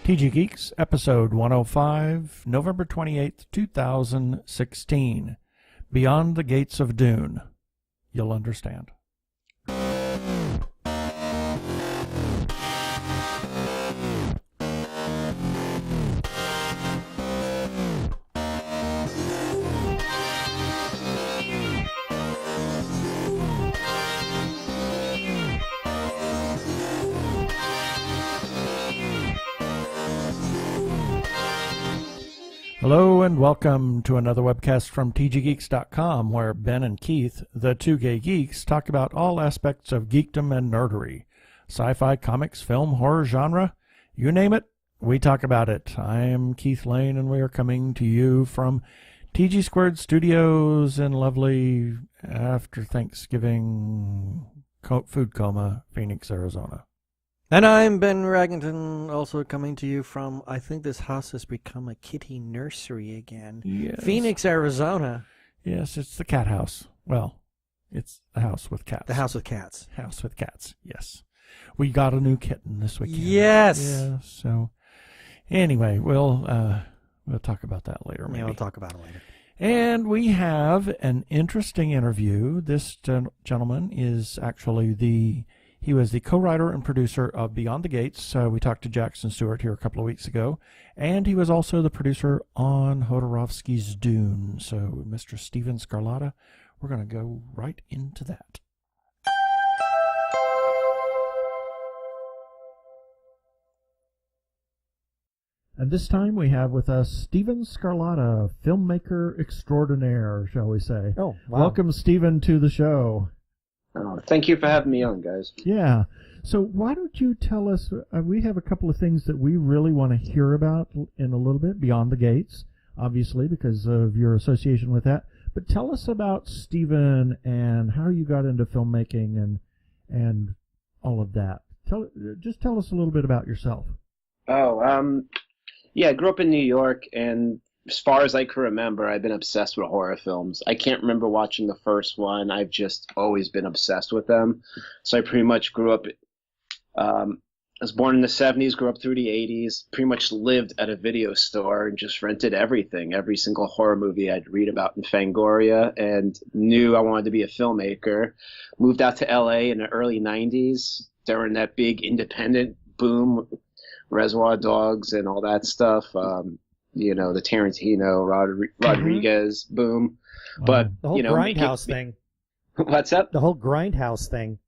TG Geeks, episode 105, November 28th, 2016. Beyond the Gates of Dune. You'll understand. Hello and welcome to another webcast from tggeeks.com, where Ben and Keith, the Two Gay Geeks, talk about all aspects of geekdom and nerdery. Sci-fi, comics, film, horror genre, you name it, we talk about it. I am Keith Lane and we are coming to you from TG Squared Studios in lovely, after Thanksgiving, food coma, Phoenix, Arizona. And I'm Ben Raggington, also coming to you from, I think this house has become a kitty nursery again. Yes. Phoenix, Arizona. Yes, it's the cat house. Well, it's the house with cats. The house with cats. House with cats, yes. We got a new kitten this weekend. Yes. Yeah, so anyway, we'll talk about that later, maybe. Yeah, we'll talk about it later. And we have an interesting interview. This gentleman is actually he was the co-writer and producer of Beyond the Gates. We talked to Jackson Stewart here a couple of weeks ago. And he was also the producer on Jodorowsky's Dune. So, Mr. Steven Scarlata, we're going to go right into that. And this time we have with us Steven Scarlata, filmmaker extraordinaire, shall we say. Oh, wow. Welcome, Steven, to the show. Oh, thank you for having me on, guys. Yeah. So why don't you tell us, we have a couple of things that we really want to hear about in a little bit, Beyond the Gates, obviously, because of your association with that. But tell us about Steven and how you got into filmmaking and all of that. Just tell us a little bit about yourself. Yeah, I grew up in New York, and as far as I can remember, I've been obsessed with horror films. I can't remember watching the first one. I've just always been obsessed with them. So I pretty much grew up, I was born in the 70s, grew up through the 80s, pretty much lived at a video store and just rented everything, every single horror movie I'd read about in Fangoria, and knew I wanted to be a filmmaker. Moved out to LA in the early 90s during that big independent boom, Reservoir Dogs and all that stuff. The Tarantino, Rodriguez boom. But, the whole Grindhouse thing. What's up? The whole Grindhouse thing.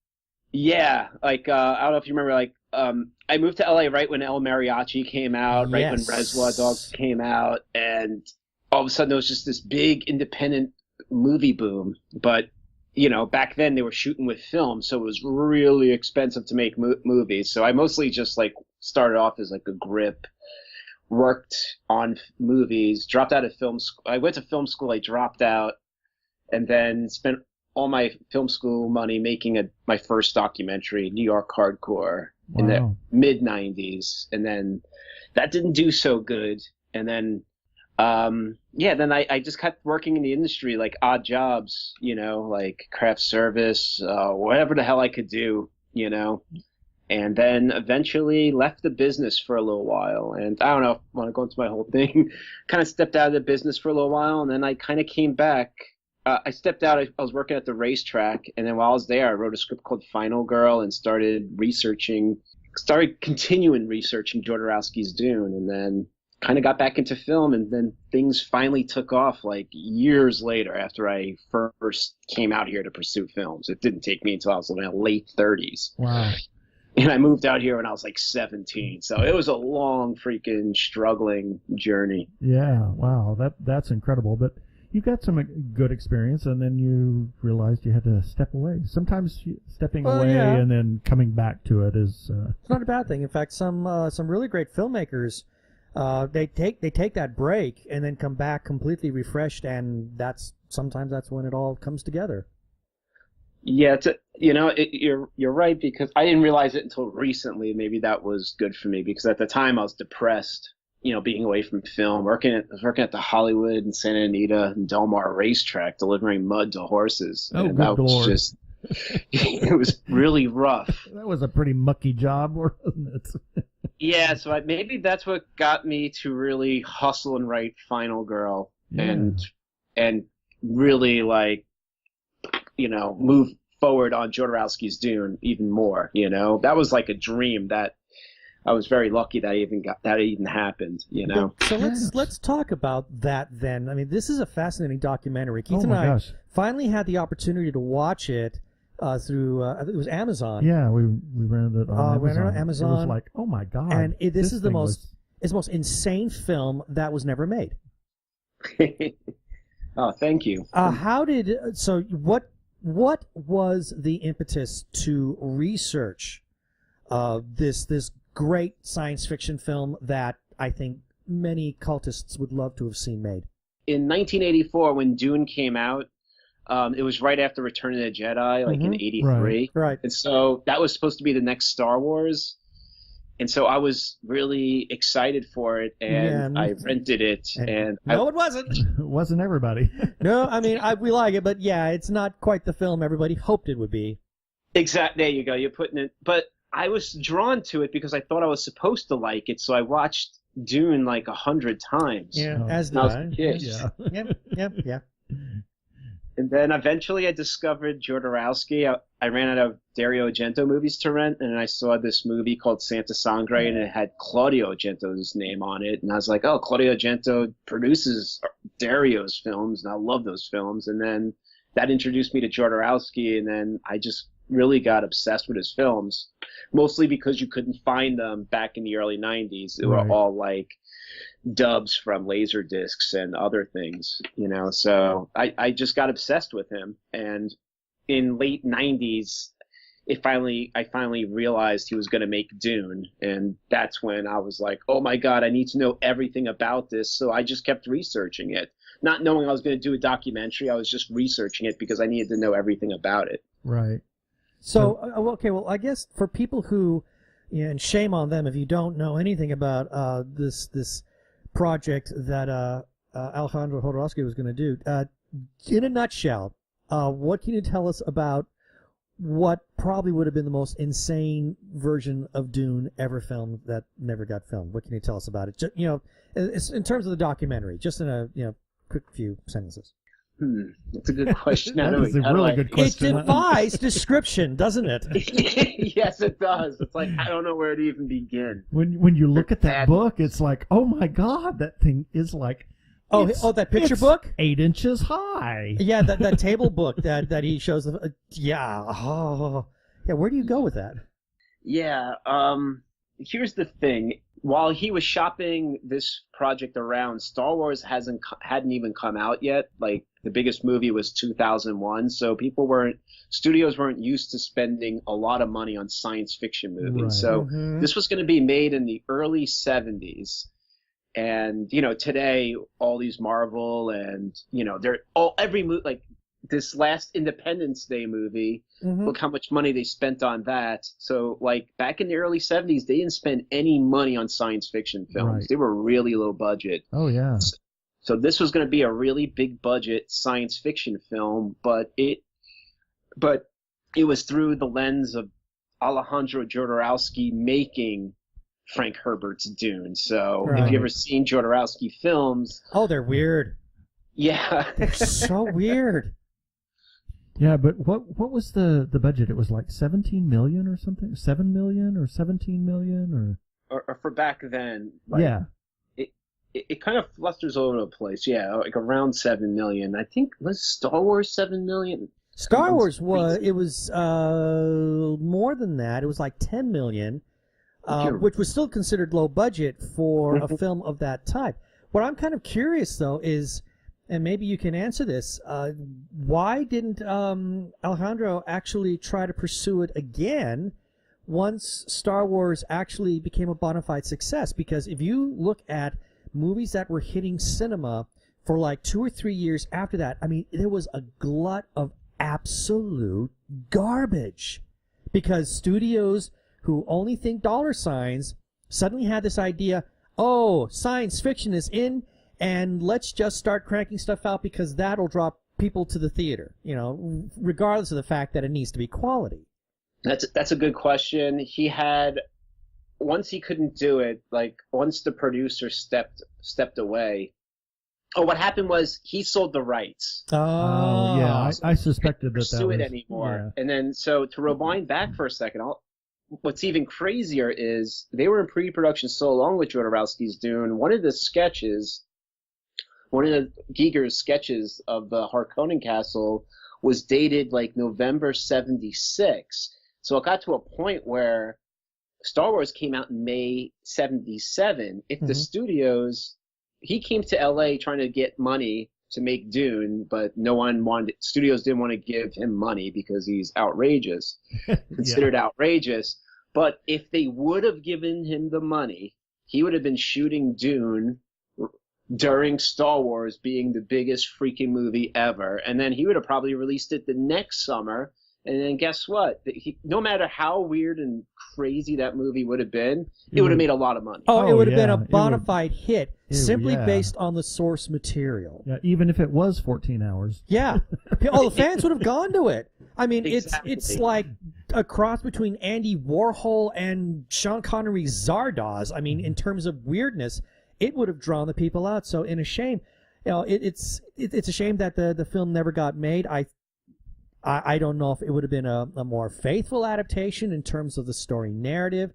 Yeah. I don't know if you remember, I moved to LA right when El Mariachi came out, right when Reservoir Dogs came out. And all of a sudden there was just this big independent movie boom. But, back then they were shooting with film. So it was really expensive to make movies. So I mostly just started off as a grip. Worked on movies, dropped out of film school. I went to film school, I dropped out, and then spent all my film school money making my first documentary, New York Hardcore, in the mid-90s. And then that didn't do so good. And then, then I just kept working in the industry, odd jobs, craft service, whatever the hell I could do, And then eventually left the business for a little while. And I don't know if I want to go into my whole thing. Kind of stepped out of the business for a little while, and then I kind of came back. I stepped out. I was working at the racetrack, and then while I was there, I wrote a script called Final Girl and started continuing researching Jodorowsky's Dune, and then kind of got back into film, and then things finally took off years later after I first came out here to pursue films. It didn't take me until I was in my late 30s. Wow. And I moved out here when I was 17. So it was a long, freaking, struggling journey. Yeah, wow, that's incredible. But you got some good experience, and then you realized you had to step away. Sometimes stepping away and then coming back to it is... It's not a bad thing. In fact, some really great filmmakers, they take that break and then come back completely refreshed, and sometimes that's when it all comes together. Yeah, you're right, because I didn't realize it until recently. Maybe that was good for me, because at the time I was depressed, being away from film, I was working at the Hollywood and Santa Anita and Del Mar racetrack, delivering mud to horses. Oh, and good that was Lord. just it was really rough. That was a pretty mucky job, wasn't it? Yeah, so maybe that's what got me to really hustle and write Final Girl and really like, move forward on Jodorowsky's Dune even more. That was like a dream that I was very lucky that even happened. So let's talk about that then. I mean, this is a fascinating documentary. Keith and I finally had the opportunity to watch it through it was Amazon. Yeah, we rented it on Amazon. It was like, oh my god! And this is the most insane film that was never made. Oh, thank you. What was the impetus to research this great science fiction film that I think many cultists would love to have seen made? In 1984, when Dune came out, it was right after Return of the Jedi, like in 83. Right. And so that was supposed to be the next Star Wars. And so I was really excited for it, and I rented it. It wasn't. It wasn't everybody. No, I mean, we like it, but yeah, it's not quite the film everybody hoped it would be. Exactly. There you go. You're putting it. But I was drawn to it because I thought I was supposed to like it, so I watched Dune like 100 times. Yeah, as did I. Yeah. And then eventually I discovered Jodorowsky. I ran out of Dario Argento movies to rent, and I saw this movie called Santa Sangre, and it had Claudio Argento's name on it. And I was like, oh, Claudio Argento produces Dario's films, and I love those films. And then that introduced me to Jodorowsky, and then I just really got obsessed with his films, mostly because you couldn't find them back in the early 90s. They were all like dubs from laser discs and other things, so I just got obsessed with him. And in late 90s, I finally realized he was going to make Dune, and that's when I was like, oh my god, I need to know everything about this. So I just kept researching it, not knowing I was going to do a documentary. I was just researching it because I needed to know everything about it. Right. So I guess for people who, and shame on them if you don't know anything about this project that Alejandro Jodorowsky was going to do. In a nutshell, what can you tell us about what probably would have been the most insane version of Dune ever filmed that never got filmed? What can you tell us about it? Just, in terms of the documentary, just in a quick few sentences. That's a good question. That is a really good question. It defies description, doesn't it? Yes, it does. It's like, I don't know where to even begin. When you look at that book, it's like, oh my god, that thing is like... that picture book? 8 inches high. Yeah, that table book that he shows. Yeah. Where do you go with that? Yeah. Here's the thing. While he was shopping this project around, Star Wars hadn't even come out yet. Like, the biggest movie was 2001, so studios weren't used to spending a lot of money on science fiction movies. Right. So this was going to be made in the early 70s. And, today, all these Marvel and, every movie, like this last Independence Day movie, look how much money they spent on that. So, like, back in the early 70s, they didn't spend any money on science fiction films. Right. They were really low budget. Oh, yeah. So this was going to be a really big budget science fiction film, but it was through the lens of Alejandro Jodorowsky making Frank Herbert's Dune. So if you ever seen Jodorowsky films... Oh, they're weird. Yeah. They're so weird. Yeah, but what was the budget? It was like 17 million or something? 7 million or 17 million? Or for back then. Like, yeah. It kind of flusters all over the place. Yeah, like around 7 million. I think, was Star Wars 7 million? Star Wars was more than that. It was like 10 million. Which was still considered low budget for a film of that type. What I'm kind of curious, though, is, and maybe you can answer this, why didn't Alejandro actually try to pursue it again once Star Wars actually became a bona fide success? Because if you look at movies that were hitting cinema for like 2 or 3 years after that, I mean, there was a glut of absolute garbage. Because studios who only think dollar signs suddenly had this idea, oh, science fiction is in, and let's just start cranking stuff out because that'll draw people to the theater, regardless of the fact that it needs to be quality. That's a good question. He had once he couldn't do it, like once the producer stepped away. Oh, what happened was he sold the rights. Oh, yeah, I suspected that pursue was it anymore. Yeah. And then, so to rewind back for a second, what's even crazier is they were in pre-production so long with Jodorowsky's Dune. One of the Giger's sketches of the Harkonnen Castle was dated like November 76. So it got to a point where Star Wars came out in May 77. If the studios, he came to LA trying to get money to make Dune, but studios didn't want to give him money because he's outrageous, considered outrageous. But if they would have given him the money, he would have been shooting Dune during Star Wars being the biggest freaking movie ever. And then he would have probably released it the next summer. And then guess what? No matter how weird and crazy that movie would have been, it would have made a lot of money. It would have been a bona fide hit simply based on the source material. Yeah, even if it was 14 hours. Yeah. The fans would have gone to it. I mean, Exactly. it's like a cross between Andy Warhol and Sean Connery's Zardoz. I mean, in terms of weirdness, it would have drawn the people out. So, in a shame, it's a shame that the film never got made. I don't know if it would have been a more faithful adaptation in terms of the story narrative,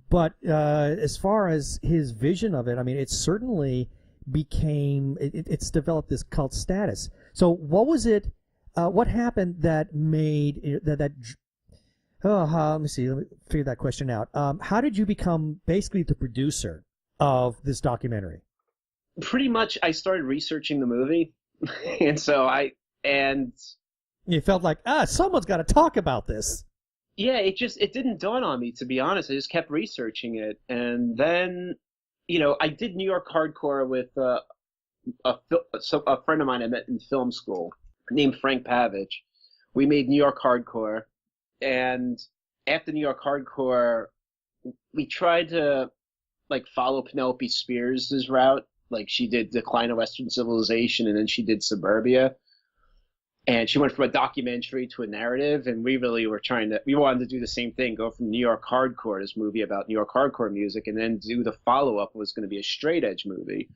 but as far as his vision of it, I mean, it certainly became it's developed this cult status. So, what was it? What happened that made that? Let me see. Let me figure that question out. How did you become basically the producer of this documentary? Pretty much, I started researching the movie, and so you felt like, someone's got to talk about this. Yeah, it didn't dawn on me, to be honest. I just kept researching it, and then, I did New York hardcore with a friend of mine I met in film school named Frank Pavich. We made New York hardcore, and after New York hardcore, we tried to follow Penelope Spears' route. Like, she did Decline of Western Civilization, and then she did Suburbia. And she went from a documentary to a narrative, and we really were we wanted to do the same thing, go from New York hardcore, this movie about New York hardcore music, and then do the follow-up was going to be a straight edge movie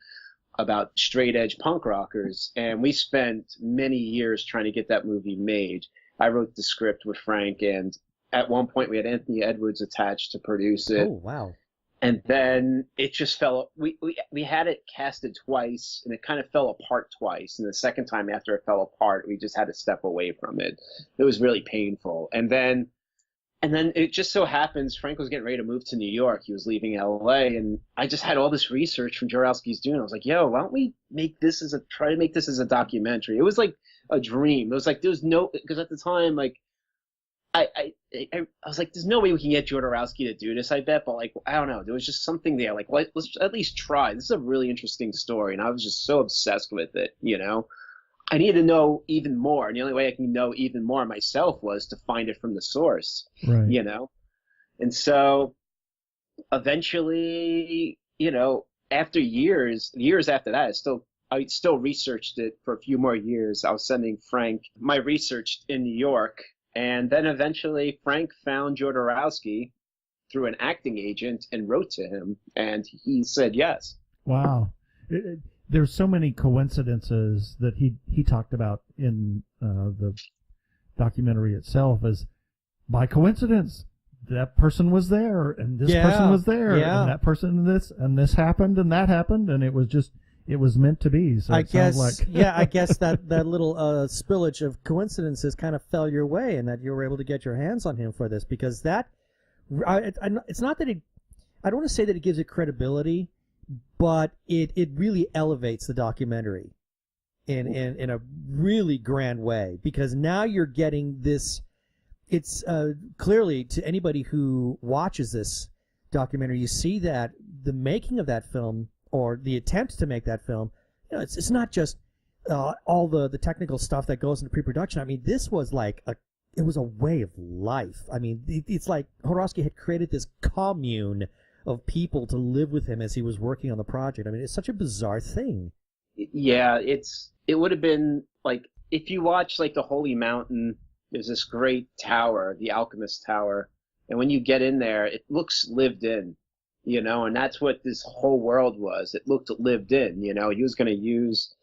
about straight edge punk rockers. And we spent many years trying to get that movie made. I wrote the script with Frank, and at one point we had Anthony Edwards attached to produce it. Oh, wow. And then it just fell. We had it casted twice, and it kind of fell apart twice. And the second time after it fell apart, we just had to step away from it. It was really painful. And then it just so happens Frank was getting ready to move to New York. He was leaving LA, and I just had all this research from Jodorowsky's Dune. I was like, "Yo, why don't we try to make this as a documentary?" It was like a dream. It was like because at the time, I was like, there's no way we can get Jodorowsky to do this, I bet, but I don't know. There was just something there. Let's at least try. This is a really interesting story, and I was just so obsessed with it, I needed to know even more, and the only way I can know even more myself was to find it from the source, right. And so eventually, after years after that, I still researched it for a few more years. I was sending Frank my research in New York. And then eventually Frank found Jodorowsky through an acting agent and wrote to him, and he said yes. Wow. There's so many coincidences that he talked about in the documentary itself as, by coincidence, that person was there, and this person was there, and that person, and this happened, and that happened, and it was meant to be. So I guess, I guess that little spillage of coincidences kind of fell your way, and that you were able to get your hands on him for this, because it's not that I don't want to say that it gives it credibility, but it really elevates the documentary in a really grand way, because now you're getting this. It's clearly, to anybody who watches this documentary, you see that the making of that film, or the attempt to make that film, it's not just all the technical stuff that goes into pre-production. I mean, this was it was a way of life. I mean, it's like Jodorowsky had created this commune of people to live with him as he was working on the project. I mean, it's such a bizarre thing. Yeah, it would have been if you watch the Holy Mountain, there's this great tower, the Alchemist Tower, And when you get in there, it looks lived in, you know, and that's what this whole world was. It looked lived in, you know. He was going to use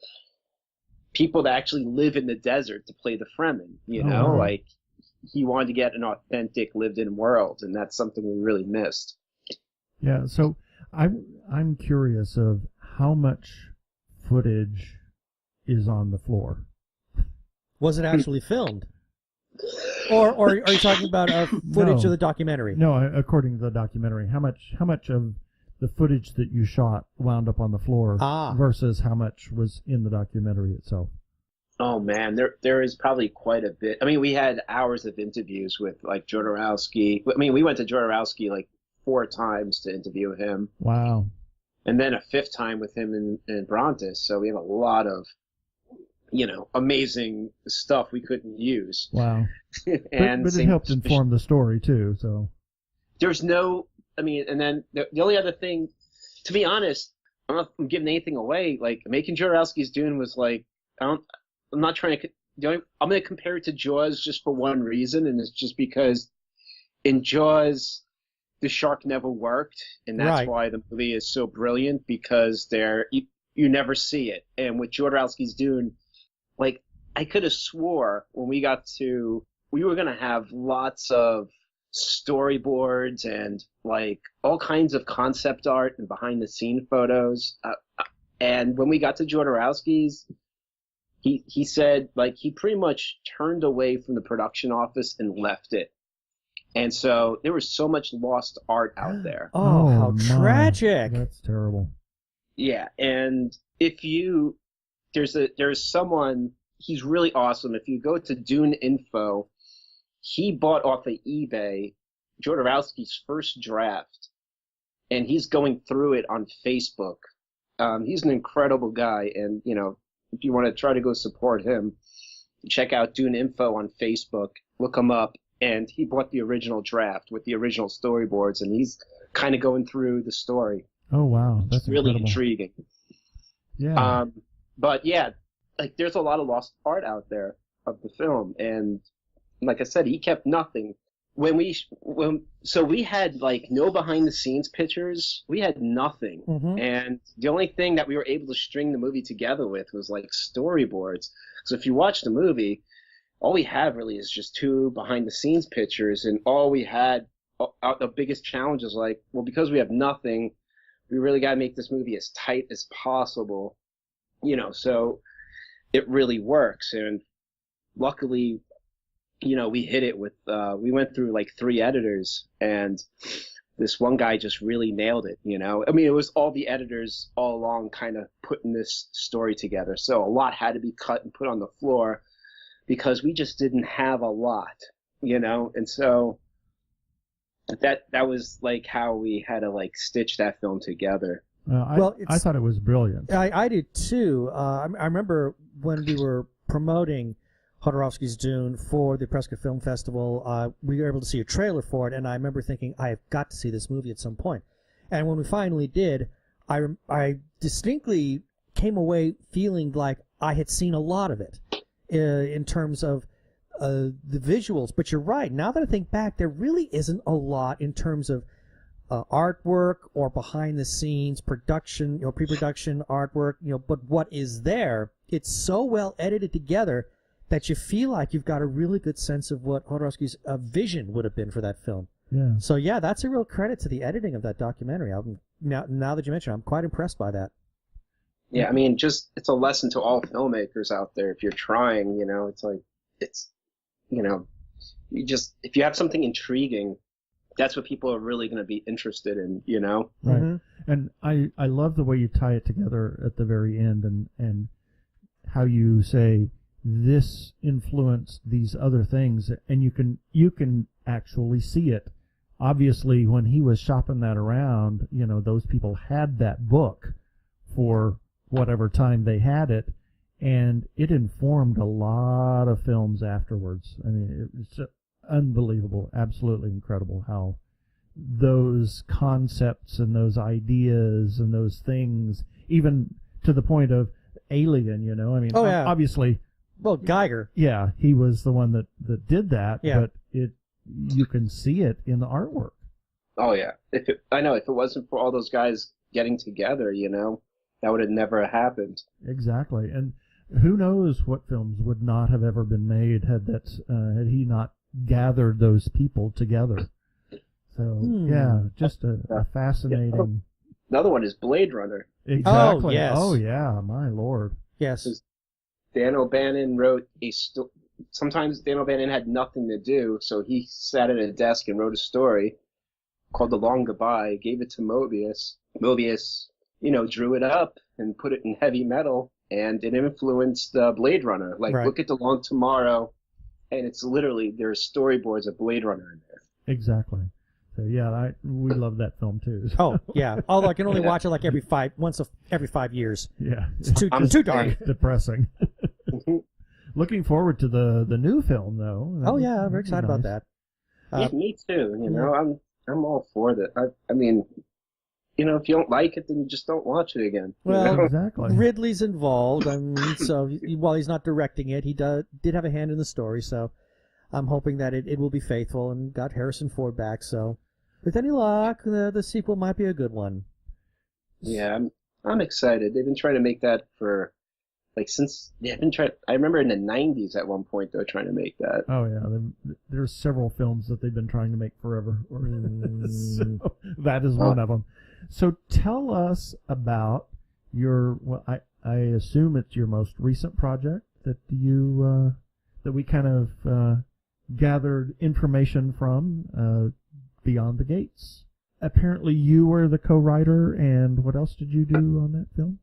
people that actually live in the desert to play the Fremen, you know, wow. like he wanted to get an authentic lived in world, and that's something we really missed. Yeah, so I'm curious of how much footage is on the floor. Was it actually filmed? Or are you talking about footage of the documentary? No, according to the documentary, how much of the footage that you shot wound up on the floor versus how much was in the documentary itself? Oh man, there is probably quite a bit. I mean, we had hours of interviews with like Jodorowsky. I mean, we went to Jodorowsky like 4 times to interview him. Wow. And then a 5th time with him in Brontes. So we have a lot of, you know, amazing stuff we couldn't use. Wow. And but it helped inform the story too. So there's no, I mean, and then the only other thing, to be honest, I'm not giving anything away. Like making Jodorowsky's Dune was like, I'm not trying to. I'm going to compare it to Jaws just for one reason, and it's just because in Jaws the shark never worked, and that's why the movie is so brilliant, because you never see it. And with Jodorowsky's Dune, like I could have swore when we were going to have lots of storyboards and like all kinds of concept art and behind the scene photos. And when we got to Jodorowsky's, he said like he pretty much turned away from the production office and left it. And so there was so much lost art out there. Oh, how tragic. That's terrible. Yeah. And there's someone, he's really awesome. If you go to Dune Info, he bought off of eBay Jodorowsky's first draft, and he's going through it on Facebook. He's an incredible guy, and you know, if you want to try to go support him, check out Dune Info on Facebook, look him up, and he bought the original draft with the original storyboards, and he's kind of going through the story. Oh wow, that's really incredible. Intriguing. Yeah. But yeah, like there's a lot of lost art out there of the film, and like I said, he kept nothing. So we had like no behind the scenes pictures. We had nothing. Mm-hmm. And the only thing that we were able to string the movie together with was like storyboards. So if you watch the movie, all we have really is just 2 behind the scenes pictures. And all we had, the biggest challenge is like, well, because we have nothing, we really got to make this movie as tight as possible, you know, so it really works. And luckily, you know, we hit it with, we went through like 3 editors, and this one guy just really nailed it, you know. I mean, it was all the editors all along kind of putting this story together. So a lot had to be cut and put on the floor because we just didn't have a lot, you know. And so that was like how we had to like stitch that film together. I thought it was brilliant. I did too. I remember when we were promoting Jodorowsky's Dune for the Prescott Film Festival, we were able to see a trailer for it, and I remember thinking, I have got to see this movie at some point. And when we finally did, I distinctly came away feeling like I had seen a lot of it in terms of the visuals. But you're right. Now that I think back, there really isn't a lot in terms of artwork or behind the scenes production, pre-production artwork. But what is there? It's so well edited together that you feel like you've got a really good sense of what Jodorowsky's vision would have been for that film. Yeah. So yeah, that's a real credit to the editing of that documentary. Now that you mention it, I'm quite impressed by that. Yeah, I mean, it's a lesson to all filmmakers out there. If you're trying, if you have something intriguing, that's what people are really going to be interested in, Right. Mm-hmm. And I love the way you tie it together at the very end, and how you say this influenced these other things, and you can actually see it. Obviously, when he was shopping that around, those people had that book for whatever time they had it, and it informed a lot of films afterwards. I mean, it's unbelievable, absolutely incredible how those concepts and those ideas and those things, even to the point of Alien, I mean, oh, yeah. Obviously, well, Geiger. Yeah, he was the one that did that, yeah. But you can see it in the artwork. Oh yeah, I know if it wasn't for all those guys getting together, that would have never happened. Exactly, and who knows what films would not have ever been made had he not gathered those people together. So yeah, just a fascinating. Another one is Blade Runner. Exactly. Oh, yes. Oh yeah, my lord. Yes. Dan O'Bannon wrote sometimes Dan O'Bannon had nothing to do, so he sat at a desk and wrote a story called The Long Goodbye, gave it to Mobius. Mobius, drew it up and put it in heavy metal, and it influenced Blade Runner. Like, Right. Look at The Long Tomorrow, and it's literally, there's storyboards of Blade Runner in there. Exactly. So yeah, we love that film too. So. Oh yeah. Although I can only watch it like every 5 years. Yeah, It's too dark. It's depressing. Looking forward to the new film though. Oh yeah, I'm very excited about that. Yeah, me too. I'm all for that. I mean, if you don't like it, then you just don't watch it again. Well, exactly. Ridley's involved. So while he's not directing it, he did have a hand in the story. So I'm hoping that it will be faithful and got Harrison Ford back. So with any luck, the sequel might be a good one. Yeah, I'm excited. They've been trying to make that for since they've been trying. I remember in the '90s at one point they were trying to make that. Oh yeah, there's several films that they've been trying to make forever. So that is one of them. So tell us about I assume it's your most recent project that that we kind of gathered information from, Beyond the Gates. Apparently you were the co-writer, and what else did you do on that film?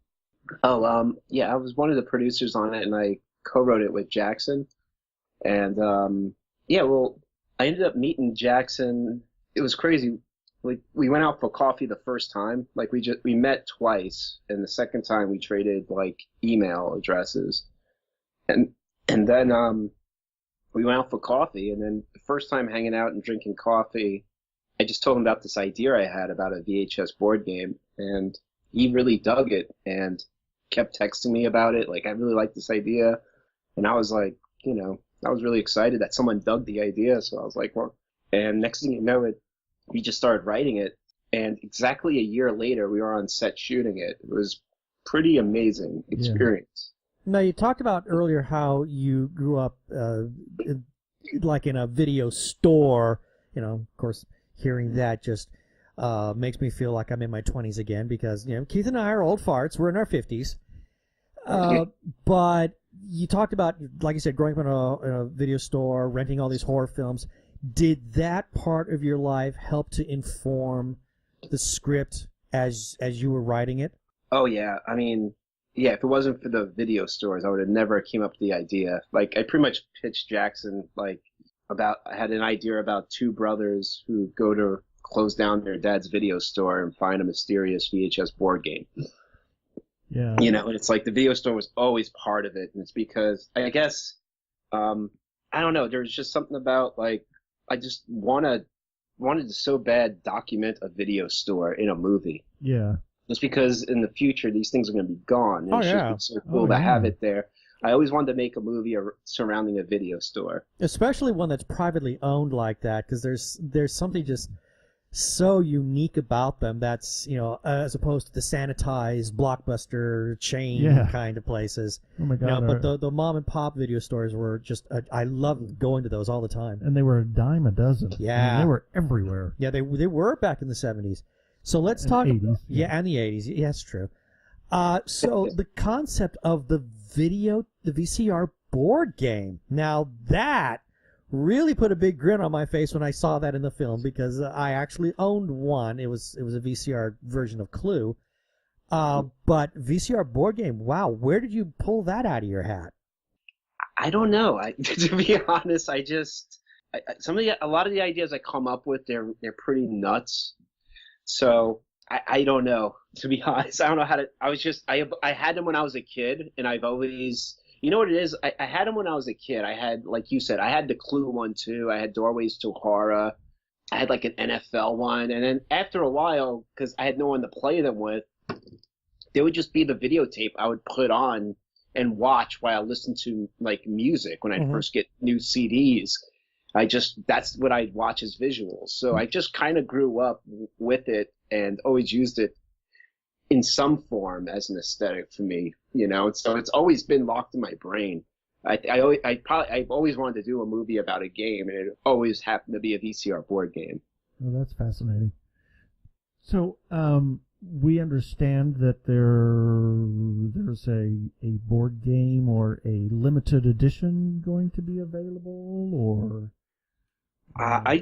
Oh, yeah, I was one of the producers on it, and I co-wrote it with Jackson. And, I ended up meeting Jackson. It was crazy. We went out for coffee the first time. We met twice, and the second time we traded, email addresses. And then, we went out for coffee, and then the first time hanging out and drinking coffee, I just told him about this idea I had about a VHS board game, and he really dug it and kept texting me about it. I really like this idea. And I was I was really excited that someone dug the idea. So I was like, well, and next thing you know, we just started writing it. And exactly a year later, we were on set shooting it. It was pretty amazing experience. Now, you talked about earlier how you grew up in a video store. Of course, hearing that just makes me feel like I'm in my 20s again because, Keith and I are old farts. We're in our 50s. But you talked about, like you said, growing up in a video store, renting all these horror films. Did that part of your life help to inform the script as you were writing it? Oh, yeah. I mean, yeah, if it wasn't for the video stores, I would have never came up with the idea. I pretty much pitched Jackson, I had an idea about two brothers who go to close down their dad's video store and find a mysterious VHS board game. Yeah. And it's the video store was always part of it. And it's because, I guess, I don't know, there's just something about, I just wanted to so bad document a video store in a movie. Yeah. Just because in the future, these things are going to be gone. And Oh, it's yeah. just so cool to have it there. I always wanted to make a movie surrounding a video store. Especially one that's privately owned like that, because there's something just so unique about them that's, as opposed to the sanitized blockbuster chain kind of places. Oh my God. But the mom and pop video stores were just, I loved going to those all the time. And they were a dime a dozen. Yeah. They were everywhere. Yeah, they were back in the 70s. So let's talk. 80s, yeah, and the 80s. Yeah, that's true. So the concept of the VCR board game. Now that really put a big grin on my face when I saw that in the film because I actually owned one. It was a VCR version of Clue. But VCR board game. Wow, where did you pull that out of your hat? I don't know. To be honest, a lot of the ideas I come up with, they're pretty nuts. So I don't know, to be honest. I don't know how to. I had them when I was a kid, and I've always, you know what it is? I had them when I was a kid. I had, like you said, I had the Clue one too. I had Doorways to Horror. I had an NFL one, and then after a while, because I had no one to play them with, there would just be the videotape I would put on and watch while I listened to music when I first get new CDs. that's what I watch as visuals. So I just kind of grew up with it and always used it in some form as an aesthetic for me, and so it's always been locked in my brain. I've always wanted to do a movie about a game, and it always happened to be a VCR board game. Well, that's fascinating. So, we understand that there's a board game or a limited edition going to be available, or... I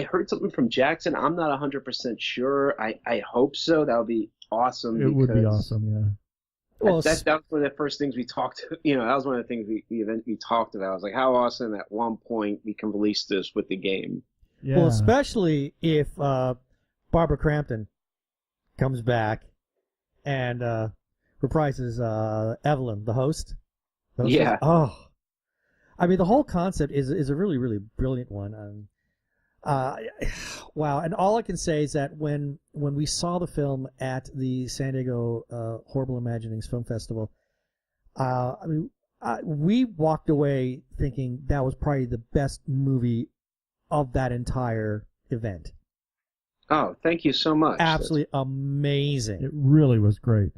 heard something from Jackson. I'm not 100% sure. I hope so. That would be awesome. It would be awesome, yeah. Well, that was one of the first things we talked. That was one of the things we talked about. I was like, how awesome at one point we can release this with the game. Yeah. Well, especially if Barbara Crampton comes back and reprises Evelyn, the host. Yeah. Oh, I mean, the whole concept is a really, really brilliant one. Wow. And all I can say is that when we saw the film at the San Diego Horrible Imaginings Film Festival, we walked away thinking that was probably the best movie of that entire event. Oh, thank you so much. Absolutely amazing. It really was great.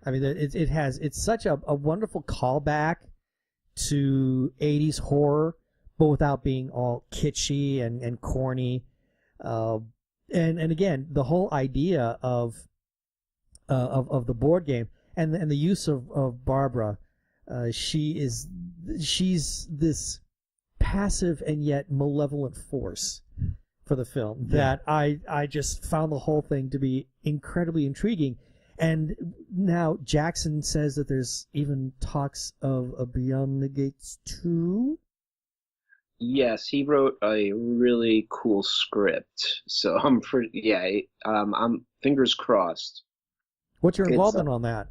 I mean, it's such a wonderful callback to 80s horror, but without being all kitschy and corny. And again, the whole idea of the board game and the use of Barbara, she's this passive and yet malevolent force for the film that I just found the whole thing to be incredibly intriguing. And now Jackson says that there's even talks of a Beyond the Gates 2. Yes, he wrote a really cool script. So I'm fingers crossed. What's your involvement on that?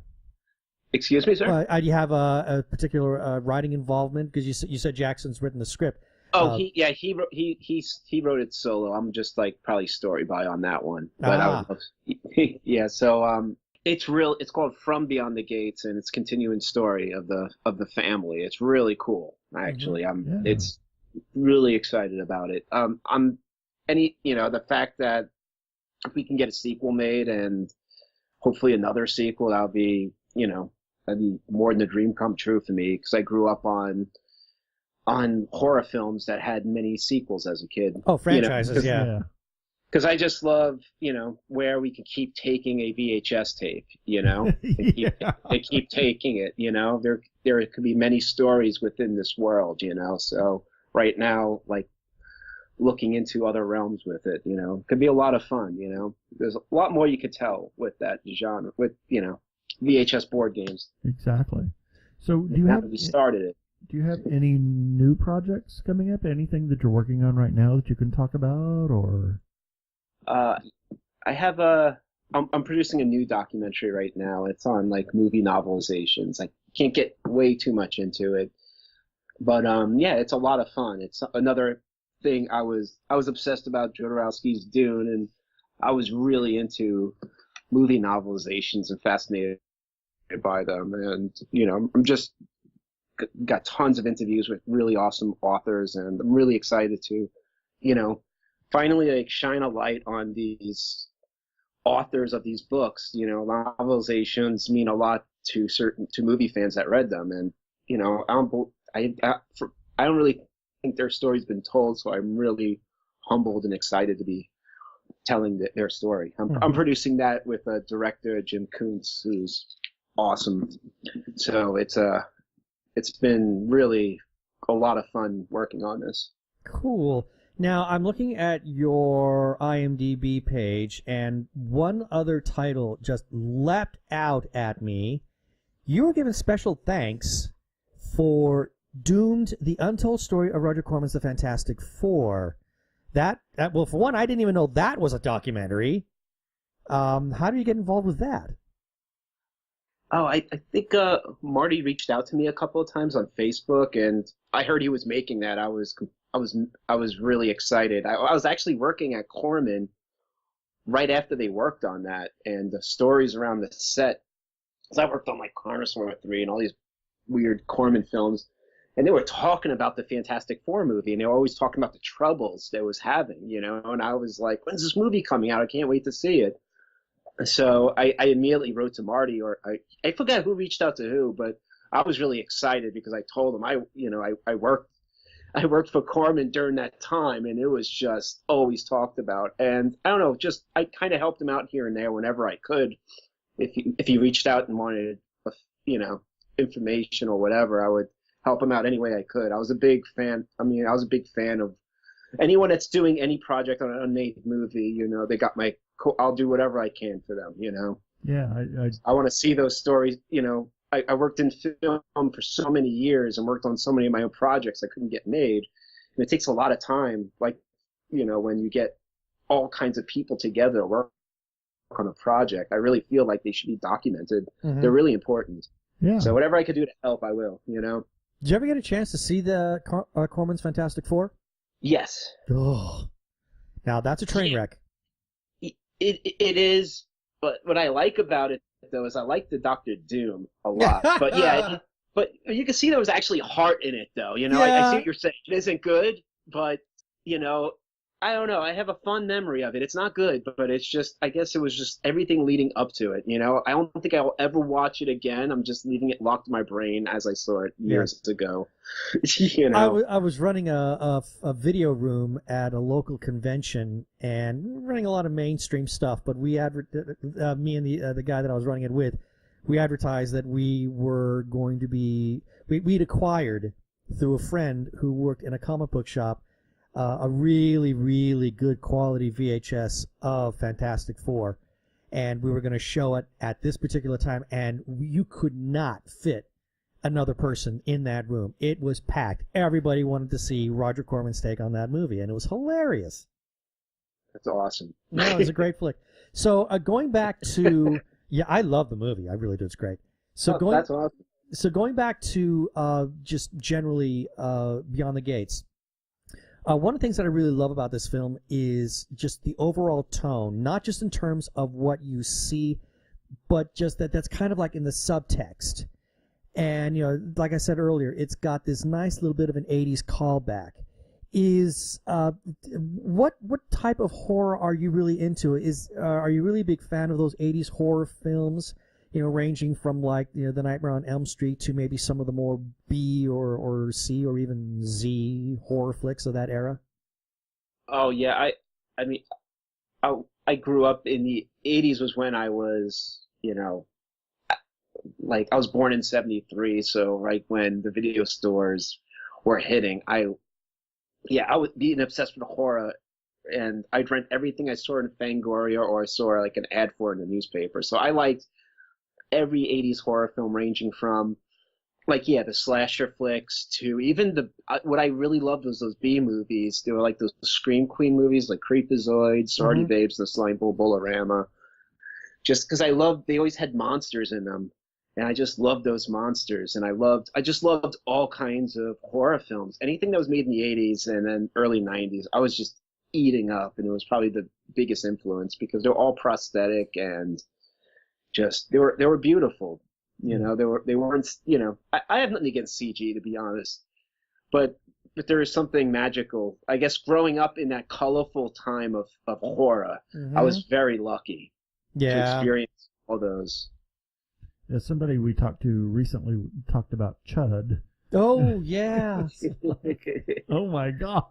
Excuse me, sir? Do you have a particular writing involvement? Because you said Jackson's written the script. Oh, he wrote it solo. I'm just like probably story by on that one. But so it's called From Beyond the Gates, and it's continuing story of the family. It's really cool, actually. It's really excited about it. The fact that if we can get a sequel made and hopefully another sequel, that'd be more than a dream come true for me, because I grew up on horror films that had many sequels as a kid. Oh, franchises, yeah. Because I just love, where we can keep taking a VHS tape, they keep taking it, there could be many stories within this world, so right now, like, looking into other realms with it, could be a lot of fun, there's a lot more you could tell with that genre, with, VHS board games. Exactly. So we started it. Do you have any new projects coming up? Anything that you're working on right now that you can talk about, or? I have I'm producing a new documentary right now. It's on like movie novelizations. I can't get way too much into it, but it's a lot of fun. It's another thing. I was obsessed about Jodorowsky's Dune, and I was really into movie novelizations and fascinated by them. And I'm just got tons of interviews with really awesome authors, and I'm really excited to, finally like shine a light on these authors of these books. Novelizations mean a lot to movie fans that read them, and I don't really think their story's been told, so I'm really humbled and excited to be telling their story. I'm producing that with a director, Jim Kuntz, who's awesome. So it's been really a lot of fun working on this. Cool. Now, I'm looking at your IMDb page, and one other title just leapt out at me. You were given special thanks for Doomed: The Untold Story of Roger Corman's The Fantastic Four. Well, for one, I didn't even know that was a documentary. How did you get involved with that? Oh, I think Marty reached out to me a couple of times on Facebook, and I heard he was making that. I was really excited. I was actually working at Corman right after they worked on that, and the stories around the set. Because I worked on like Carnosaur 3 and all these weird Corman films, and they were talking about the Fantastic Four movie, and they were always talking about the troubles they was having, you know. And I was like, when's this movie coming out? I can't wait to see it. So I immediately wrote to Marty, or I forgot who reached out to who, but I was really excited because I told him I worked for Corman during that time, and it was just always talked about. And I don't know, just I kind of helped him out here and there whenever I could. If he reached out and wanted, information or whatever, I would help him out any way I could. I was a big fan. I mean, I was a big fan of anyone that's doing any project on an unmade movie. You know, they got my. I'll do whatever I can for them. You know. Yeah, I want to see those stories. You know, I worked in film for so many years and worked on so many of my own projects that couldn't get made, and it takes a lot of time. Like, you know, when you get all kinds of people together to work on a project, I really feel like they should be documented. Mm-hmm. They're really important. Yeah. So whatever I could do to help, I will. You know. Did you ever get a chance to see the Corman's Fantastic Four? Yes. Oh, now that's a train wreck. It is, but what I like about it though is I like the Doctor Doom a lot. But yeah, but you can see there was actually heart in it though. You know, Yeah. I see what you're saying. It isn't good, but you know, I don't know. I have a fond memory of it. It's not good, but it's just, I guess it was just everything leading up to it. You know, I don't think I will ever watch it again. I'm just leaving it locked in my brain as I saw it years ago. You know, I was running a video room at a local convention and running a lot of mainstream stuff, but we me and the guy that I was running it with, we advertised that we were going to be, we'd acquired through a friend who worked in a comic book shop, a really, really good quality VHS of Fantastic Four, and we were going to show it at this particular time, and you could not fit another person in that room. It was packed. Everybody wanted to see Roger Corman's take on that movie, and it was hilarious. that's awesome. No, it was a great flick. So going back to, yeah, I love the movie. I really do. It's great. So That's awesome. So going back to just generally Beyond the Gates. One of the things that I really love about this film is just the overall tone, not just in terms of what you see, but just that's kind of like in the subtext. And, you know, like I said earlier, it's got this nice little bit of an 80s callback. What type of horror are you really into? Are you really a big fan of those 80s horror films? You know, ranging from like, you know, The Nightmare on Elm Street to maybe some of the more B or C or even Z horror flicks of that era? Oh yeah, I mean, I grew up in the 80s was when I was, you know, like I was born in 73, so right when the video stores were hitting, I was being obsessed with horror, and I'd rent everything I saw in Fangoria or I saw like an ad for it in the newspaper. So I liked every 80s horror film, ranging from like, yeah, the slasher flicks to even what I really loved was those B movies. They were like those Scream Queen movies like Creepazoid, Sardi Babes, and the Slime Bull Bolorama. Just because they always had monsters in them. And I just loved those monsters. And I just loved all kinds of horror films. Anything that was made in the 80s and then early 90s, I was just eating up. And it was probably the biggest influence because they're all prosthetic and just, they were beautiful. You know, they weren't, you know, I have nothing against CG, to be honest. But there is something magical. I guess growing up in that colorful time of horror, I was very lucky to experience all those. As somebody we talked to recently talked about Chud. Oh yeah. Oh my God.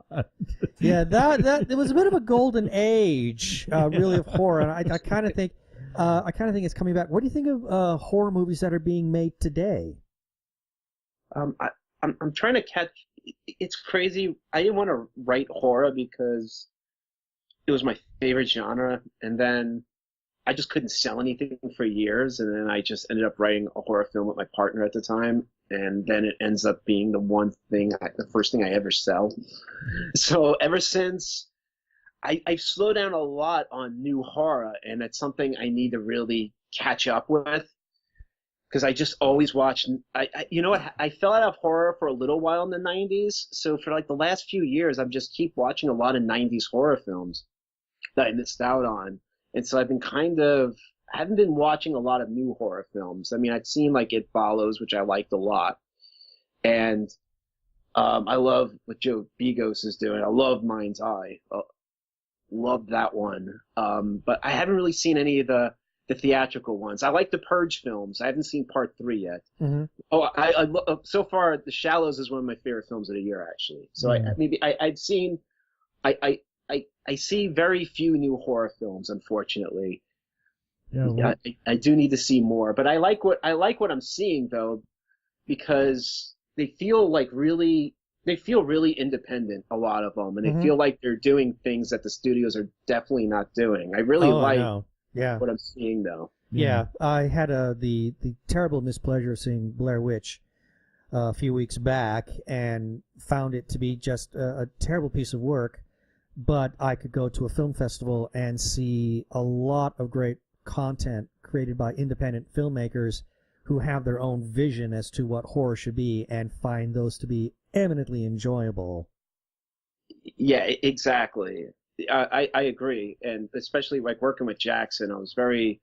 Yeah, that it was a bit of a golden age, really, of horror, and I kind of think it's coming back. What do you think of horror movies that are being made today? I'm trying to catch. It's crazy. I didn't want to write horror because it was my favorite genre, and then I just couldn't sell anything for years, and then I just ended up writing a horror film with my partner at the time, and then it ends up being the first thing I ever sell. So ever since, I've slowed down a lot on new horror, and it's something I need to really catch up with, because I just always watch. You know what? I fell out of horror for a little while in the 90s, so for like the last few years, I'm just keep watching a lot of 90s horror films that I missed out on. And so I've been I haven't been watching a lot of new horror films. I mean, I've seen like It Follows, which I liked a lot. And I love what Joe Begos is doing. I love Mind's Eye. Love that one. But I haven't really seen any of the theatrical ones. I like the Purge films. I haven't seen part 3 yet. Mm-hmm. Oh, so far, The Shallows is one of my favorite films of the year, actually. So I've seen, I see very few new horror films, unfortunately. Yeah, well, I do need to see more, but I like what I'm seeing though, because they feel really independent, a lot of them, and they feel like they're doing things that the studios are definitely not doing. I really what I'm seeing though. Yeah, I had the terrible mispleasure of seeing Blair Witch a few weeks back and found it to be just a terrible piece of work, but I could go to a film festival and see a lot of great content created by independent filmmakers who have their own vision as to what horror should be and find those to be eminently enjoyable. Yeah, exactly. I agree, and especially like working with Jackson, I was very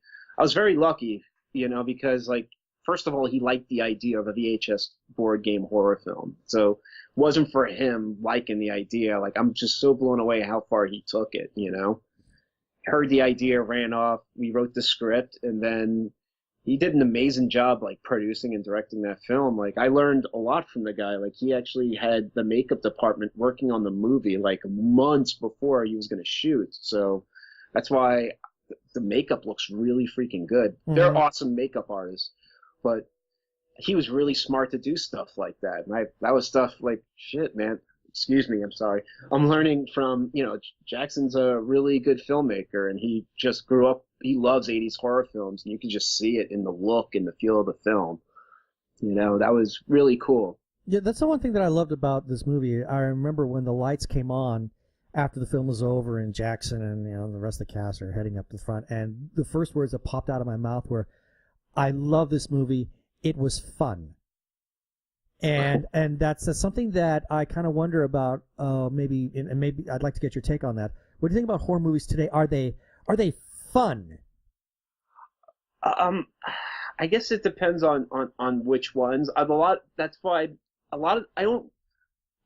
lucky, because like, first of all, he liked the idea of a VHS board game horror film. So it wasn't for him liking the idea. Like, I'm just so blown away how far he took it, Heard the idea, ran off, we wrote the script, and then he did an amazing job, like, producing and directing that film. Like, I learned a lot from the guy. Like, he actually had the makeup department working on the movie, like, months before he was going to shoot. So that's why the makeup looks really freaking good. They're awesome makeup artists, but he was really smart to do stuff like that. And that was stuff like, shit, man. Excuse me, I'm sorry. I'm learning from, Jackson's a really good filmmaker, and he just grew up, he loves 80s horror films, and you can just see it in the look and the feel of the film. That was really cool. Yeah, that's the one thing that I loved about this movie. I remember when the lights came on after the film was over, and Jackson and the rest of the cast are heading up to the front, and the first words that popped out of my mouth were, "I love this movie. It was fun." And that's something that I kind of wonder about. Maybe I'd like to get your take on that. What do you think about horror movies today? Are they fun? I guess it depends on which ones. That's why I don't.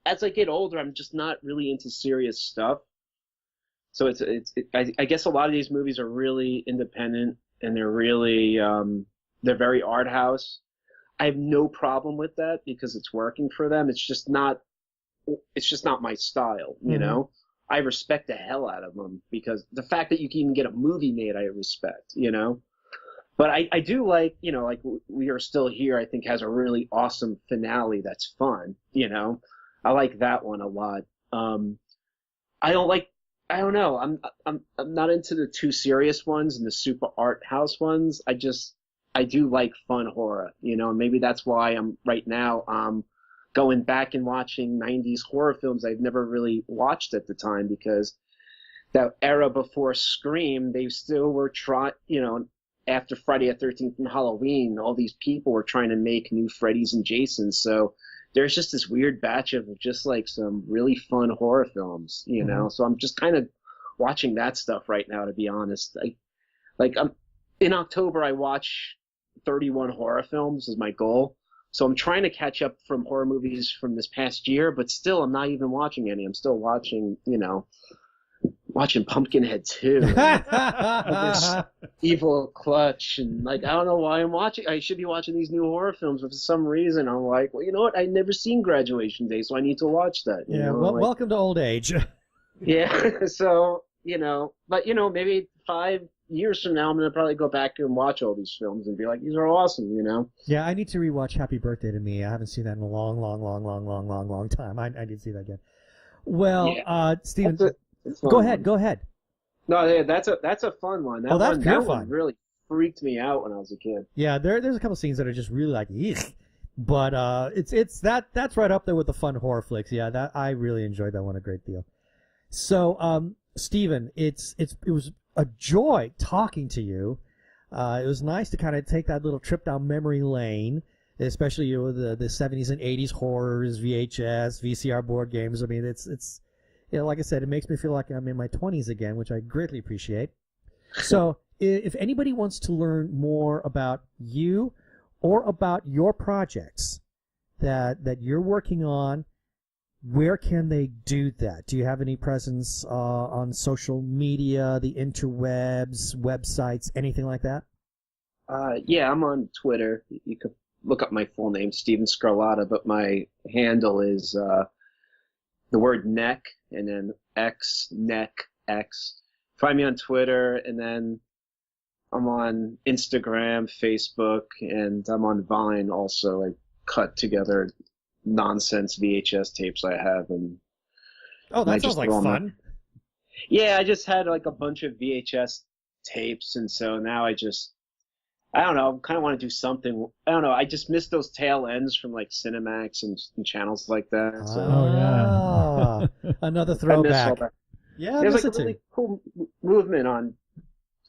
As I get older, I'm just not really into serious stuff. So I guess a lot of these movies are really independent, and they're really they're very art house. I have no problem with that because it's working for them. It's just not my style, I respect the hell out of them, because the fact that you can even get a movie made, I respect, But I do like, like We Are Still Here, I think has a really awesome finale that's fun, I like that one a lot. I don't know. I'm not into the too serious ones and the super art house ones. I do like fun horror, maybe that's why right now going back and watching 90s horror films I've never really watched at the time, because that era before Scream, they still were trying, after Friday the 13th and Halloween, all these people were trying to make new Freddys and Jasons. So there's just this weird batch of just like some really fun horror films, So I'm just kind of watching that stuff right now, to be honest. In October, I watch 31 horror films is my goal. So I'm trying to catch up from horror movies from this past year, but still I'm not even watching any. I'm still watching, watching Pumpkinhead 2. This Evil Clutch, and I don't know why I'm watching. I should be watching these new horror films, but for some reason I'm like, well, you know what? I've never seen Graduation Day, so I need to watch that. Welcome to old age. Yeah, so, but maybe 5 years from now, I'm going to probably go back and watch all these films and be like, these are awesome, Yeah, I need to rewatch Happy Birthday to Me. I haven't seen that in a long time. I need to see that again. Well, yeah. Stephen, go ahead. No, yeah, that's a fun one. That one really freaked me out when I was a kid. Yeah, there's a couple scenes that are just really like, eek. But that's right up there with the fun horror flicks. Yeah, that I really enjoyed that one a great deal. So, Stephen, it was a joy talking to you. It was nice to kind of take that little trip down memory lane, especially the 70s and 80s horrors, VHS, VCR board games. I mean, it's like I said, it makes me feel like I'm in my 20s again, which I greatly appreciate. So if anybody wants to learn more about you or about your projects that you're working on, where can they do that? Do you have any presence on social media, the interwebs, websites, anything like that? Yeah, I'm on Twitter. You could look up my full name, Steven Scarlata, but my handle is the word neck and then X, neck, X. Find me on Twitter, and then I'm on Instagram, Facebook, and I'm on Vine also. I cut together nonsense VHS tapes I have, and that sounds like fun. Yeah, I just had like a bunch of VHS tapes, and so now I don't know, kind of want to do something. I don't know, I just miss those tail ends from like Cinemax and channels like that. So, another throwback. Yeah, there's like a really cool movement on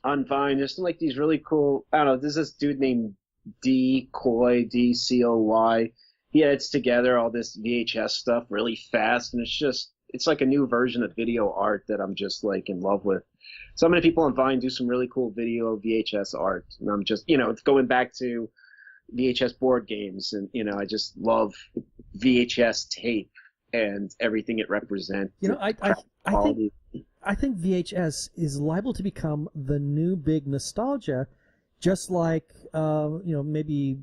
Vine. There's like these really cool, I don't know, there's this dude named D-Coy, D-C-O-Y. He edits together all this VHS stuff really fast, and it's like a new version of video art that I'm just like in love with. So many people on Vine do some really cool video VHS art, and I'm just, going back to VHS board games, and, I just love VHS tape and everything it represents. I think VHS is liable to become the new big nostalgia, just like, maybe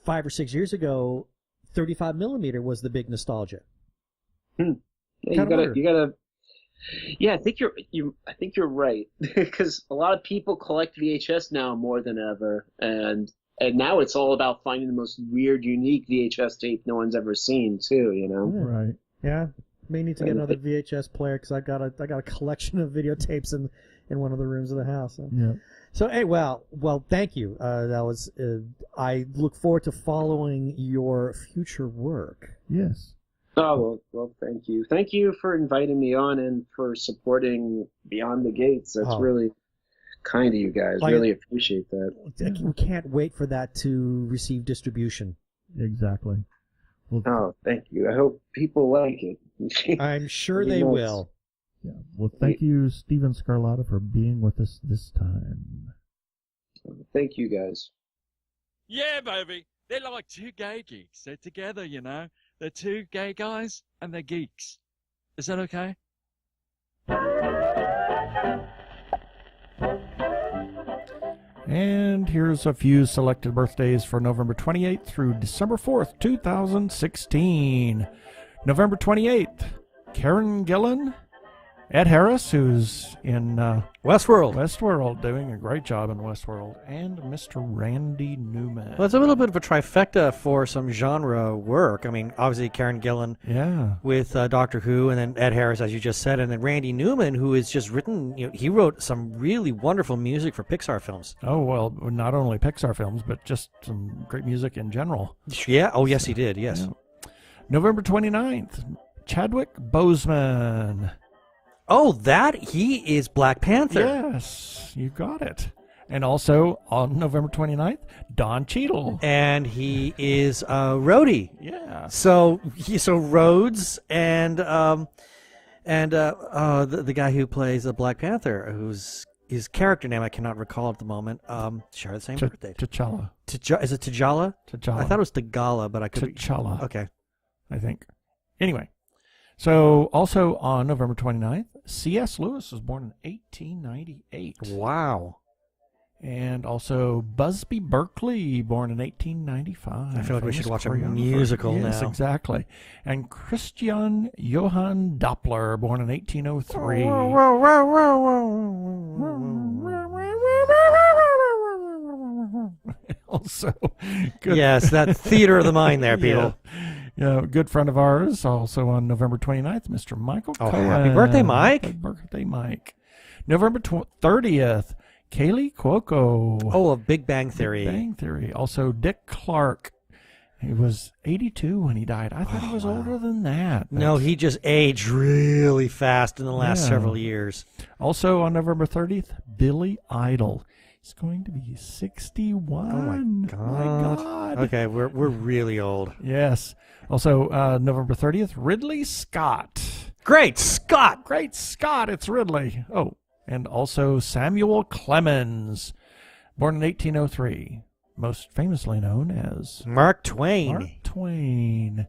5 or 6 years ago, 35 millimeter was the big nostalgia. Yeah, you gotta. Yeah, I think you're right, because a lot of people collect VHS now more than ever, and now it's all about finding the most weird, unique VHS tape no one's ever seen too. Right? Yeah, may need to get another VHS player because I got a collection of videotapes in one of the rooms of the house. So. Yeah. So, hey, well, thank you. That was. I look forward to following your future work. Yes. Oh, well, thank you. Thank you for inviting me on and for supporting Beyond the Gates. That's really kind of you guys. Really appreciate that. We can't wait for that to receive distribution. Exactly. Well, thank you. I hope people like it. I'm sure they will. Yeah. Well, thank you, Steven Scarlata, for being with us this time. Thank you, guys. Yeah, baby. They're like two gay geeks. They're together, They're two gay guys, and they're geeks. Is that okay? And here's a few selected birthdays for November 28th through December 4th, 2016. November 28th, Karen Gillan. Ed Harris, who's in Westworld, doing a great job in Westworld, and Mr. Randy Newman. Well, it's a little bit of a trifecta for some genre work. I mean, obviously Karen Gillan with Doctor Who, and then Ed Harris, as you just said, and then Randy Newman, who has just written, he wrote some really wonderful music for Pixar films. Oh, well, not only Pixar films, but just some great music in general. Yeah, oh yes, he did, yes. Yeah. November 29th, Chadwick Boseman. Oh, he is Black Panther. Yes, you got it. And also on November 29th, Don Cheadle. And he is Rhodey. Yeah. So Rhodes and the guy who plays Black Panther, who's his character name I cannot recall at the moment, share the same birthday. T'Challa. Is it T'Challa? T'Challa. I thought it was T'Gala, but I could T'Challa. Okay. I think. Anyway. So, also on November 29th, C.S. Lewis was born in 1898. Wow. And also Busby Berkeley, born in 1895. I feel like we should watch a musical now. Yes, exactly. And Christian Johann Doppler, born in 1803. Also, good. Yes, that theater of the mind there, people. Yeah, good friend of ours, also on November 29th, Mr. Michael Cohen. Happy birthday, Mike. Happy birthday, Mike. November 30th, Kaylee Cuoco. Oh, of Big Bang Theory. Big Bang Theory. Also, Dick Clark. He was 82 when he died. I thought he was older than that. No, he just aged really fast in the last several years. Also, on November 30th, Billy Idol. He's going to be 61. Oh, my God. Okay, we're really old. Yes. Also, November 30th, Ridley Scott. Great Scott! Great Scott, it's Ridley. Oh, and also Samuel Clemens, born in 1803, most famously known as Mark Twain. Mark Twain.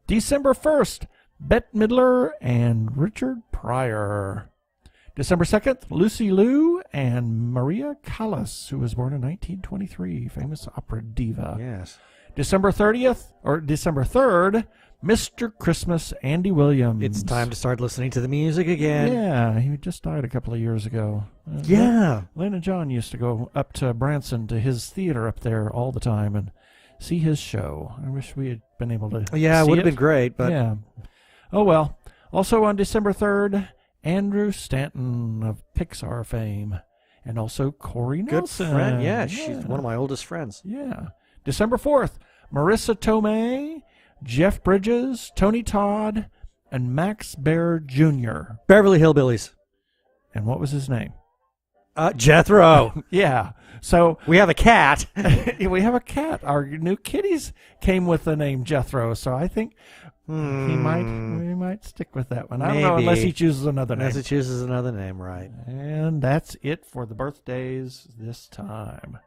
December 1st, Bette Midler and Richard Pryor. December 2nd, Lucy Liu and Maria Callas, who was born in 1923, famous opera diva. Yes. December 3rd, Mr. Christmas, Andy Williams. It's time to start listening to the music again. Yeah, he just died a couple of years ago. Yeah. Lynn and John used to go up to Branson to his theater up there all the time and see his show. I wish we had been able to Yeah, see it would have been great, but... Yeah. Oh, well. Also on December 3rd, Andrew Stanton of Pixar fame. And also Corey Nelson. Good friend. Yeah, she's one of my oldest friends. Yeah. December 4th, Marissa Tomei, Jeff Bridges, Tony Todd, and Max Baer Jr. Beverly Hillbillies. And what was his name? Jethro. Yeah. So we have a cat. We have a cat. Our new kitties came with the name Jethro, so I think we might stick with that one. I don't know unless he chooses another name. Unless he chooses another name, right. And that's it for the birthdays this time.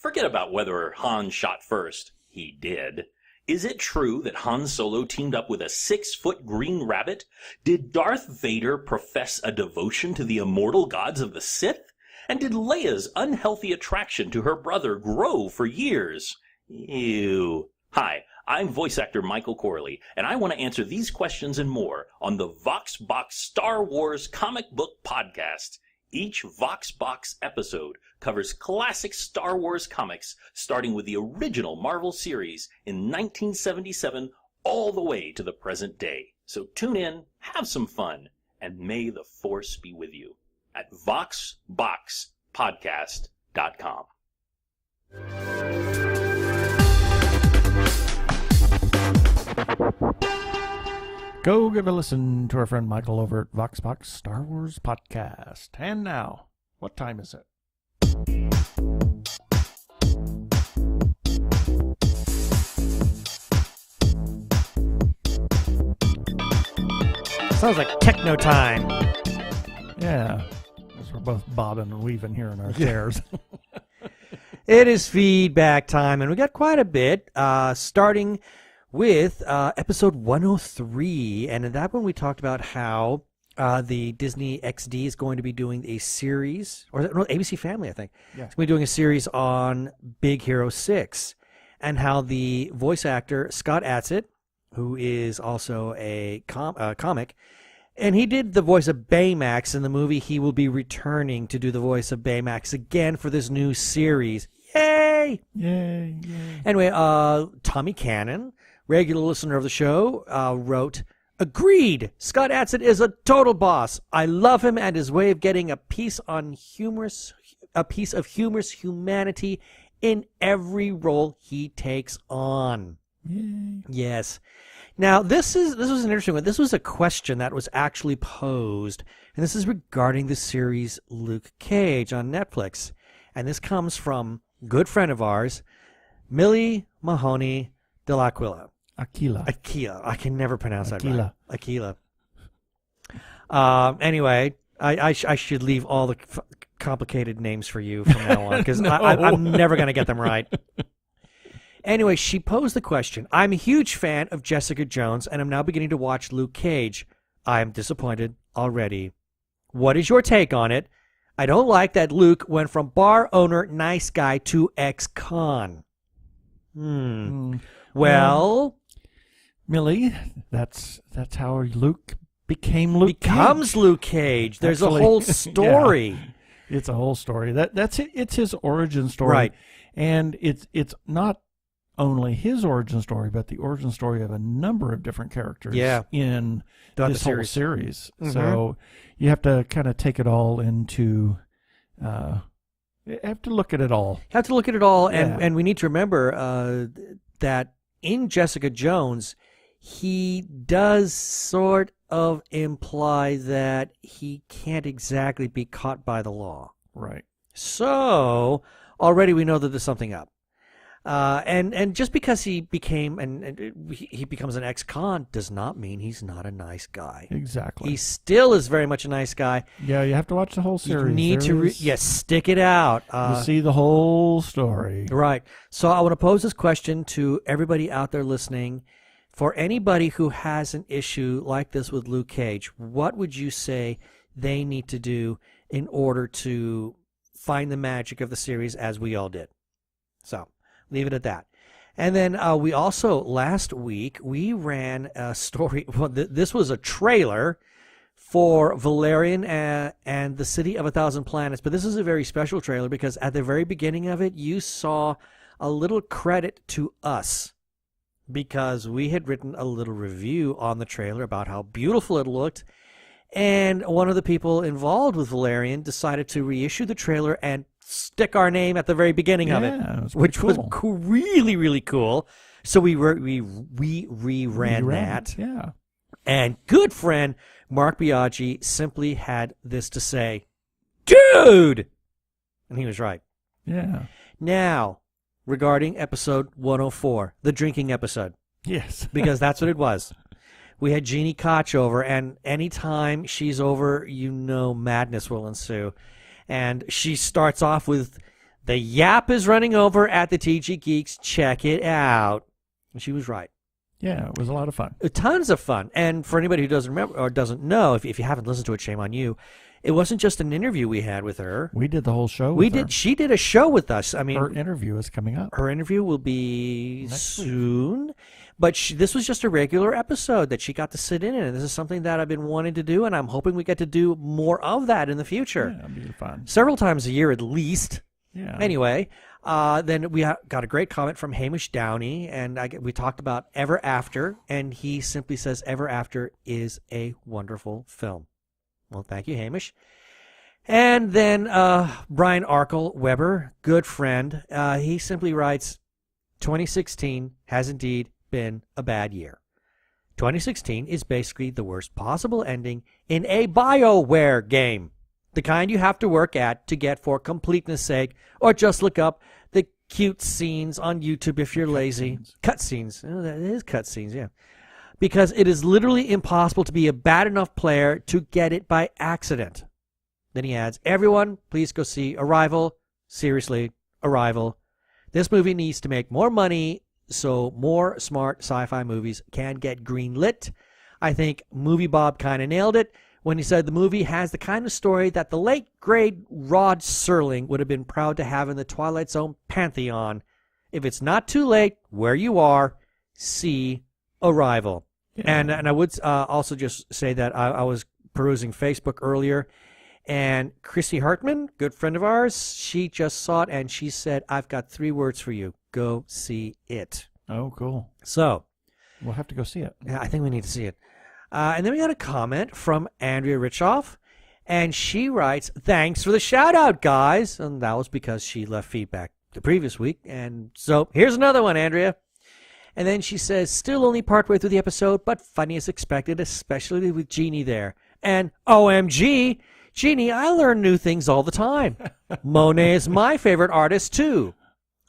Forget about whether Han shot first. He did. Is it true that Han Solo teamed up with a 6-foot green rabbit? Did Darth Vader profess a devotion to the immortal gods of the Sith? And did Leia's unhealthy attraction to her brother grow for years? Ew. Hi, I'm voice actor Michael Corley, and I want to answer these questions and more on the VoxBox Star Wars comic book podcast. Each VoxBox episode covers classic Star Wars comics, starting with the original Marvel series in 1977 all the way to the present day. So tune in, have some fun, and may the Force be with you at VoxBoxPodcast.com. Go give a listen to our friend Michael over at VoxBox Star Wars Podcast. And now, what time is it? Sounds like techno time. Yeah, as we're both bobbing and weaving here in our chairs. It is feedback time, and we got quite a bit, starting with episode 103. And in that one, we talked about how the Disney XD is going to be doing a series, or no, ABC Family, I think. Yeah. It's going to be doing a series on Big Hero 6, and how the voice actor, Scott Adsit, who is also a comic, and he did the voice of Baymax in the movie. He will be returning to do the voice of Baymax again for this new series. Yay! Yay! Yay! Anyway, Tommy Cannon, regular listener of the show, wrote, "Agreed. Scott Adsit is a total boss. I love him and his way of getting a piece of humorous humanity in every role he takes on." Yay. Yes. Now, this was an interesting one. This was a question that was actually posed, and this is regarding the series Luke Cage on Netflix. And this comes from a good friend of ours, Millie Mahoney de l'Aquila. Aquila. I can never pronounce that right. Aquila. Anyway, I should leave all the complicated names for you from now on, because No. I'm never going to get them right. Anyway, she posed the question, "I'm a huge fan of Jessica Jones, and I'm now beginning to watch Luke Cage. I am disappointed already. What is your take on it? I don't like that Luke went from bar owner nice guy to ex-con." Well, Millie, that's how Luke became Luke becomes Cage. Luke Cage. There's Actually, a whole story. Yeah, it's a whole story. That's it. It's his origin story, right? And it's not only his origin story, but the origin story of a number of different characters in this whole series. Mm-hmm. So you have to kind of take it all into. You have to look at it all. And we need to remember that in Jessica Jones, he does sort of imply that he can't exactly be caught by the law. Right. So already we know that there's something up. And just because he becomes an ex-con does not mean he's not a nice guy. Exactly. He still is very much a nice guy. Yeah, you have to watch the whole series. You need to stick it out. You see the whole story. Right. So I want to pose this question to everybody out there listening. For anybody who has an issue like this with Luke Cage, what would you say they need to do in order to find the magic of the series as we all did? So leave it at that. And then we also, last week, we ran a story. Well, this was a trailer for Valerian and the City of a Thousand Planets. But this is a very special trailer because at the very beginning of it, you saw a little credit to us because we had written a little review on the trailer about how beautiful it looked. And one of the people involved with Valerian decided to reissue the trailer and stick our name at the very beginning of it, which was really, really cool. So we reran that. Yeah. And good friend Mark Biaggi simply had this to say, dude! And he was right. Yeah. Now, regarding episode 104, the drinking episode. Yes. Because that's what it was. We had Jeannie Koch over, and anytime she's over, madness will ensue. And she starts off with, the yap is running over at the TG Geeks, check it out. And she was right. Yeah, it was a lot of fun. Tons of fun. And for anybody who doesn't remember or doesn't know, if you haven't listened to it, shame on you, it wasn't just an interview we had with her. We did the whole show with her. She did a show with us. I mean, her interview is coming up. Her interview will be soon. But this was just a regular episode that she got to sit in, and this is something that I've been wanting to do, and I'm hoping we get to do more of that in the future. Yeah, it'll be fun. Several times a year at least. Yeah. Anyway, then we got a great comment from Hamish Downey, and we talked about Ever After, and he simply says Ever After is a wonderful film. Well, thank you, Hamish. And then Brian Arkle Weber, good friend, he simply writes, 2016 has indeed been a bad year. 2016 is basically the worst possible ending in a BioWare game. The kind you have to work at to get for completeness sake, or just look up the cute scenes on YouTube if you're lazy. Cutscenes. Oh, that is cutscenes, yeah. Because it is literally impossible to be a bad enough player to get it by accident. Then he adds, everyone, please go see Arrival. Seriously, Arrival. This movie needs to make more money so more smart sci-fi movies can get greenlit. I think Movie Bob kind of nailed it when he said the movie has the kind of story that the late, great Rod Serling would have been proud to have in the Twilight Zone pantheon. If it's not too late, where you are, see Arrival. Yeah. And I would also just say that I was perusing Facebook earlier, and Chrissy Hartman, good friend of ours, she just saw it, and she said, I've got 3 words for you. Go see it. Oh, cool. So we'll have to go see it. Yeah, I think we need to see it. And then we got a comment from Andrea Richoff, and she writes, thanks for the shout-out, guys. And that was because she left feedback the previous week. And so here's another one, Andrea. And then she says, still only partway through the episode, but funny as expected, especially with Jeannie there. And OMG, Jeannie, I learn new things all the time. Monet is my favorite artist, too.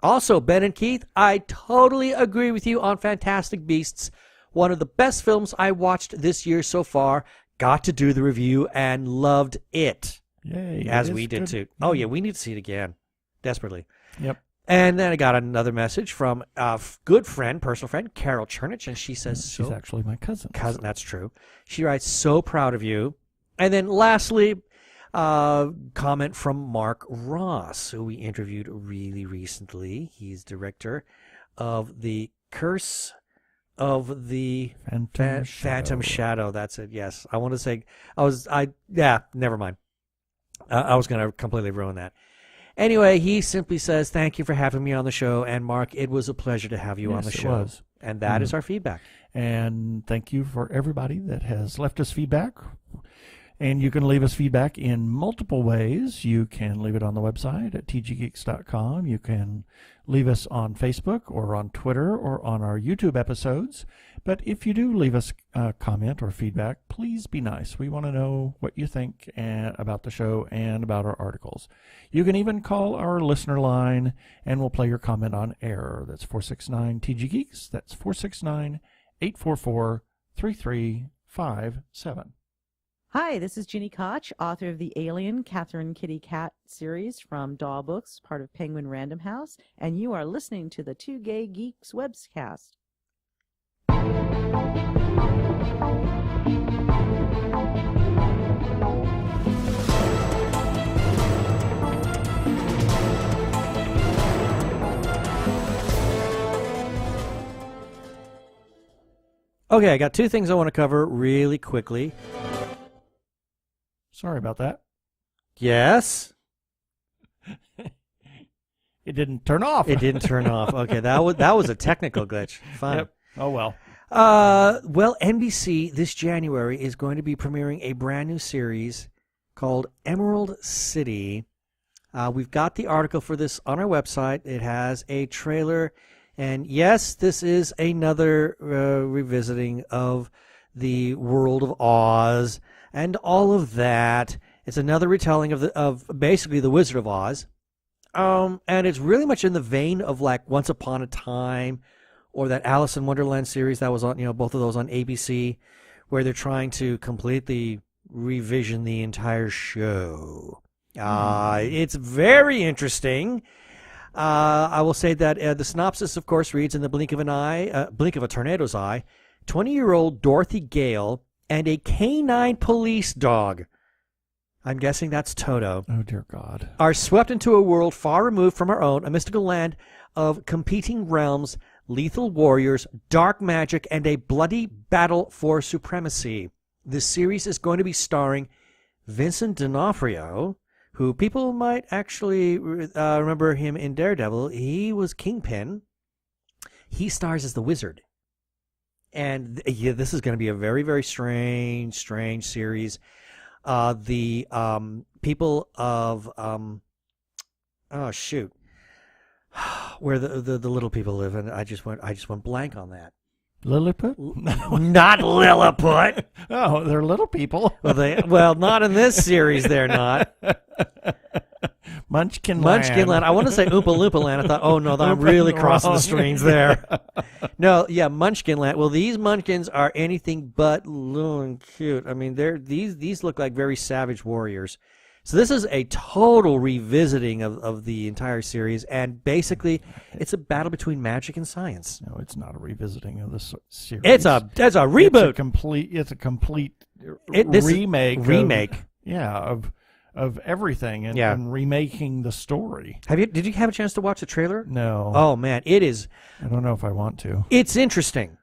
Also, Ben and Keith, I totally agree with you on Fantastic Beasts. One of the best films I watched this year so far. Got to do the review and loved it. Yay. As we did too. Oh, yeah, we need to see it again. Desperately. Yep. And then I got another message from a good friend, personal friend, Carol Chernich, and she says... She's actually my cousin. That's true. She writes, so proud of you. And then lastly... comment from Mark Ross, who we interviewed really recently. He's director of The Curse of the Phantom Shadow. That's it, yes. I want to say, never mind. I was going to completely ruin that. Anyway, he simply says, thank you for having me on the show. And Mark, it was a pleasure to have you on the show. It was. And that is our feedback. And thank you for everybody that has left us feedback. And you can leave us feedback in multiple ways. You can leave it on the website at tggeeks.com. You can leave us on Facebook or on Twitter or on our YouTube episodes. But if you do leave us a comment or feedback, please be nice. We want to know what you think about the show and about our articles. You can even call our listener line, and we'll play your comment on air. That's 469-TG-GEEKS. That's 469-844-3357. Hi, this is Ginny Koch, author of the Alien Catherine Kitty Cat series from Daw Books, part of Penguin Random House, and you are listening to the Two Gay Geeks Webcast. Okay, I got two things I want to cover really quickly. Sorry about that. Yes? It didn't turn off. It didn't turn off. Okay, that was a technical glitch. Fine. Yep. Oh, well. Well, NBC this January is going to be premiering a brand new series called Emerald City. We've got the article for this on our website. It has a trailer. And yes, this is another revisiting of the world of Oz and all of that. It's another retelling of basically the Wizard of Oz. And it's really much in the vein of like Once Upon a Time or that Alice in Wonderland series that was on, both of those on ABC, where they're trying to completely revision the entire show. It's very interesting. I will say that the synopsis, of course, reads in the blink of a tornado's eye, 20-year-old Dorothy Gale and a canine police dog, I'm guessing that's Toto, oh dear God, are swept into a world far removed from our own, a mystical land of competing realms, lethal warriors, dark magic, and a bloody battle for supremacy. This series is going to be starring Vincent D'Onofrio, who people might actually remember him in Daredevil. He was Kingpin. He stars as the Wizard. And yeah, this is going to be a very, very strange series. The people of where the little people live, and I just went blank on that. Lilliput? Not Lilliput. Oh, they're little people. Well, not in this series. They're not. Munchkin Land. I want to say Oompa Loompa Land. I thought, oh no, I'm really crossing the streams there. No, yeah, Munchkin Land. Well, these Munchkins are anything but little and cute. I mean, these look like very savage warriors. So this is a total revisiting of the entire series, and basically, it's a battle between magic and science. No, it's not a revisiting of this series. It's a reboot. It's a complete remake. Of everything and remaking the story. Did you have a chance to watch the trailer? No. Oh man, it is. I don't know if I want to. It's interesting.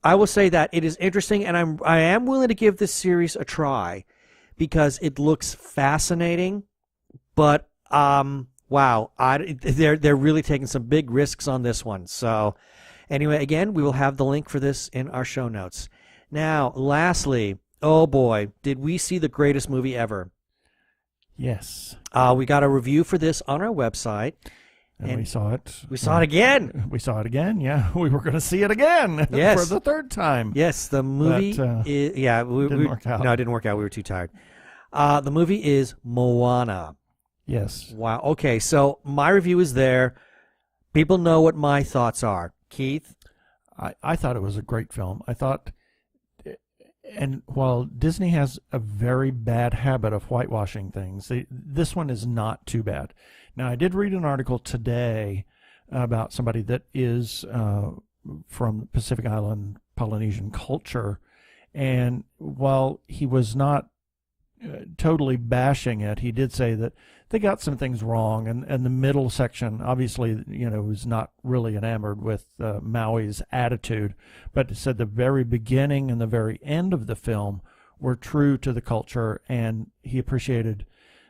I will say that it is interesting, and I am willing to give this series a try because it looks fascinating. But wow, they're really taking some big risks on this one. So anyway, again, we will have the link for this in our show notes. Now, lastly, oh boy, did we see the greatest movie ever? Yes. We got a review for this on our website. And we saw it. We saw it again. We saw it again, yeah. We were going to see it again yes. for the third time. Yes, the movie didn't work out. No, it didn't work out. We were too tired. The movie is Moana. Yes. Wow. Okay, so my review is there. People know what my thoughts are. Keith? I thought it was a great film. I thought... And while Disney has a very bad habit of whitewashing things, this one is not too bad. Now, I did read an article today about somebody that is from Pacific Island Polynesian culture, and while he was not totally bashing it, he did say that they got some things wrong, and the middle section, obviously, was not really enamored with Maui's attitude, but said the very beginning and the very end of the film were true to the culture, and he appreciated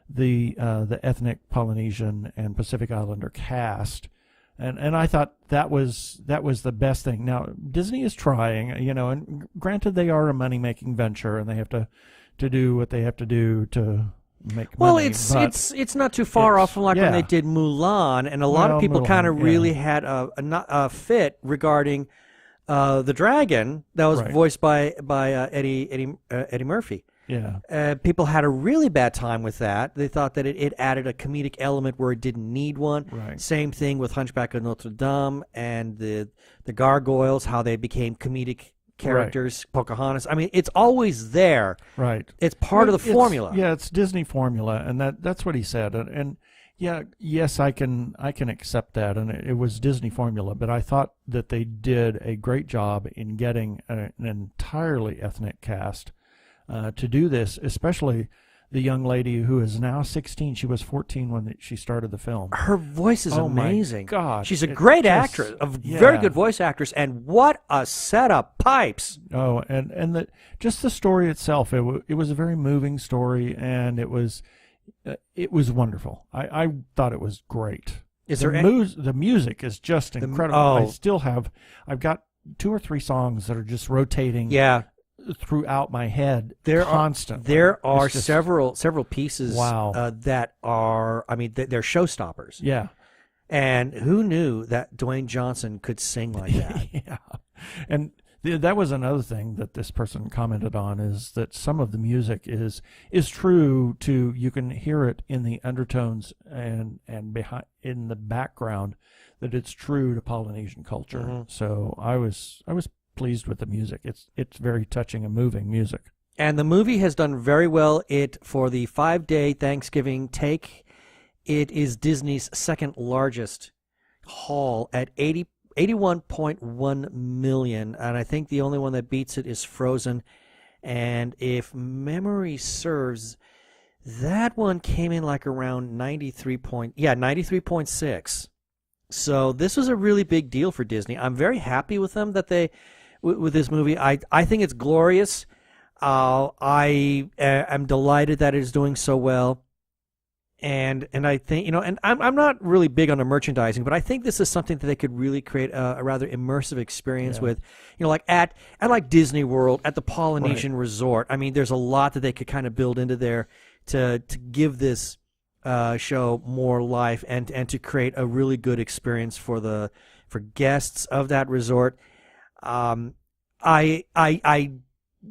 the ethnic Polynesian and Pacific Islander cast And I thought that was the best thing. Now Disney is trying, and granted they are a money making venture and they have to do what they have to do to make well, money. it's not too far off from like when they did Mulan, and a lot of people kind of really had a fit regarding the dragon that was voiced by Eddie Murphy. Yeah. People had a really bad time with that. They thought that it added a comedic element where it didn't need one. Right. Same thing with Hunchback of Notre Dame and the gargoyles, how they became comedic characters. Right. Pocahontas. I mean, it's always there. Right. It's part of the formula. Yeah, it's Disney formula, and that's what he said. And yeah, yes, I can accept that, and it was Disney formula. But I thought that they did a great job in getting an entirely ethnic cast. To do this, especially the young lady who is now 16. She was 14 when she started the film. Her voice is amazing. My God. She's a great actress, a very good voice actress, and what a setup. Pipes. Oh, and just the story itself, it was a very moving story, and it was wonderful. I thought it was great. The music is just incredible. I've got 2 or 3 songs that are just rotating. Yeah. Throughout my head constantly. There are several pieces wow. That are, I mean, they're showstoppers. Yeah. And who knew that Dwayne Johnson could sing like that? Yeah. And that was another thing that this person commented on, is that some of the music is true to, you can hear it in the undertones and behind in the background, that it's true to Polynesian culture. Mm-hmm. So I was pleased with the music. It's very touching and moving music. And the movie has done very well. For the 5-day Thanksgiving take, it is Disney's second largest haul at 81.1 million, and I think the only one that beats it is Frozen. And if memory serves, that one came in like around 93.6. So this was a really big deal for Disney. I'm very happy with them with this movie. I think it's glorious. I am delighted that it is doing so well. And I think, and I'm not really big on the merchandising, but I think this is something that they could really create a rather immersive experience with, like at like Disney World, at the Polynesian Resort. I mean, there's a lot that they could kind of build into there to give this show more life and to create a really good experience for guests of that resort. I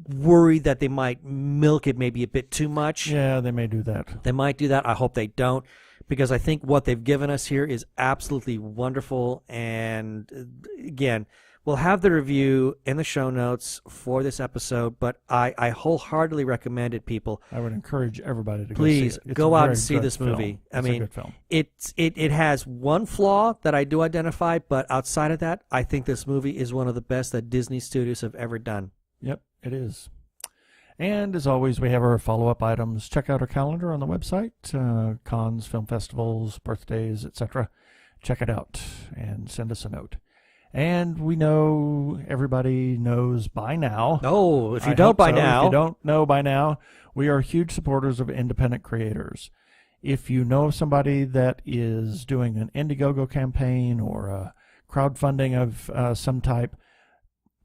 worry that they might milk it maybe a bit too much. Yeah, they may do that. They might do that. I hope they don't, because I think what they've given us here is absolutely wonderful. And again, we'll have the review in the show notes for this episode, but I wholeheartedly recommend it, people. I would encourage everybody to please go out and see this movie. I mean, a good film. It has one flaw that I do identify, but outside of that, I think this movie is one of the best that Disney Studios have ever done. Yep, it is. And as always, we have our follow-up items. Check out our calendar on the website, cons, film festivals, birthdays, etc. Check it out and send us a note. And we know everybody knows by now. Oh, if you don't by now. If you don't know by now, we are huge supporters of independent creators. If you know of somebody that is doing an Indiegogo campaign or a crowdfunding of some type,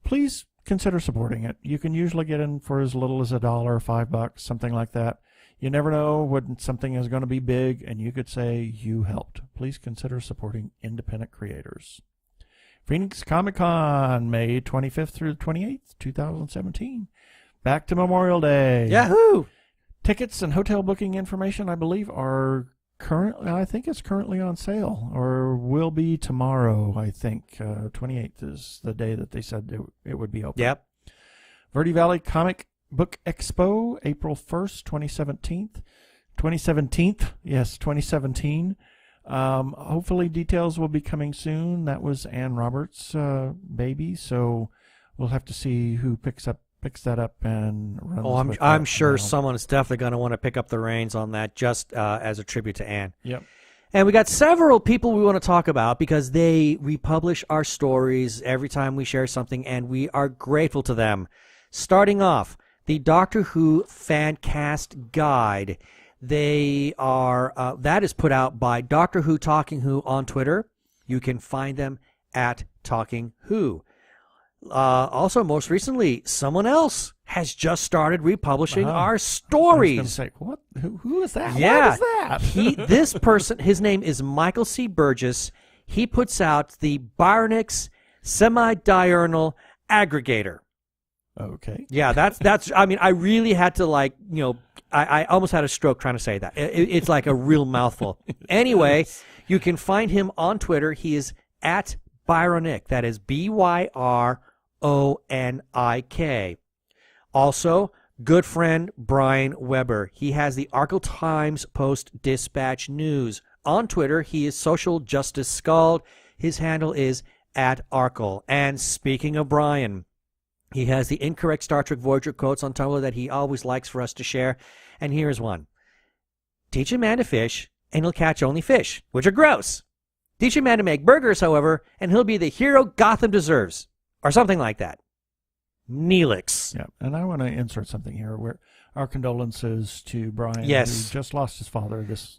please consider supporting it. You can usually get in for as little as $1, $5, something like that. You never know when something is going to be big, and you could say you helped. Please consider supporting independent creators. Phoenix Comic-Con, May 25th through the 28th, 2017. Back to Memorial Day. Yahoo! Tickets and hotel booking information, I believe, I think it's currently on sale, or will be tomorrow, I think. 28th is the day that they said it would be open. Yep. Verde Valley Comic Book Expo, April 1st, 2017. Yes, 2017. Hopefully details will be coming soon. That was Ann Roberts' baby, so we'll have to see who picks that up and runs. Oh, I'm sure someone is definitely going to want to pick up the reins on that, just as a tribute to Anne. Yep. And we got several people we want to talk about because they republish our stories every time we share something, and we are grateful to them. Starting off, the Doctor Who Fan Cast Guide. They are that is put out by Doctor Who Talking Who on Twitter. You can find them at Talking Who. Also, most recently, someone else has just started republishing our stories. I was going to say, what? Who is that? Yeah. What is that? This person, his name is Michael C. Burgess. He puts out the Byronics Semi-Diurnal Aggregator. Okay. Yeah, that's. I mean, I really had to I almost had a stroke trying to say that. It's like a real mouthful. Anyway, you can find him on Twitter. He is at Byronic. That is BYRONIK. Also, good friend Brian Weber. He has the Arkle Times Post Dispatch News. On Twitter, he is Social Justice Scald. His handle is at Arkle. And speaking of Brian, he has the incorrect Star Trek Voyager quotes on Tumblr that he always likes for us to share. And here's one. Teach a man to fish, and he'll catch only fish, which are gross. Teach a man to make burgers, however, and he'll be the hero Gotham deserves. Or something like that. Neelix. Yeah, and I want to insert something here. Our condolences to Brian, yes, who just lost his father this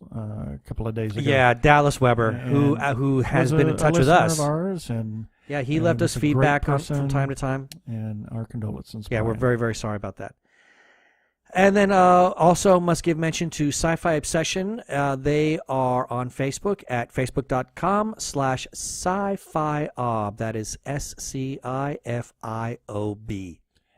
couple of days ago. Yeah, Dallas Weber, who has been in touch with us. Of ours, and yeah, he left us feedback from time to time. And our condolences. Yeah, Brian. we're very, very sorry about that. And then also must give mention to Sci-Fi Obsession. They are on Facebook at facebook.com/sci-fi-ob. That is SCIFIOB.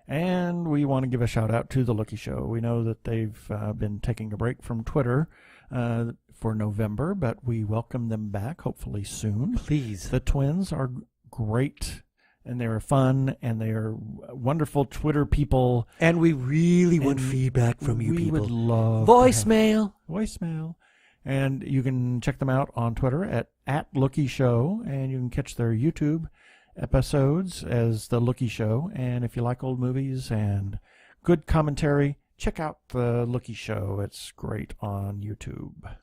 And we want to give a shout out to The Lookie Show. We know that they've been taking a break from Twitter for November, but we welcome them back hopefully soon. Please. The twins are great. And they are fun, and they are wonderful Twitter people. And we really want feedback from you people. We would love voicemail. Voicemail. And you can check them out on Twitter at Lookie Show, and you can catch their YouTube episodes as The Lookie Show. And if you like old movies and good commentary, check out The Lookie Show. It's great on YouTube.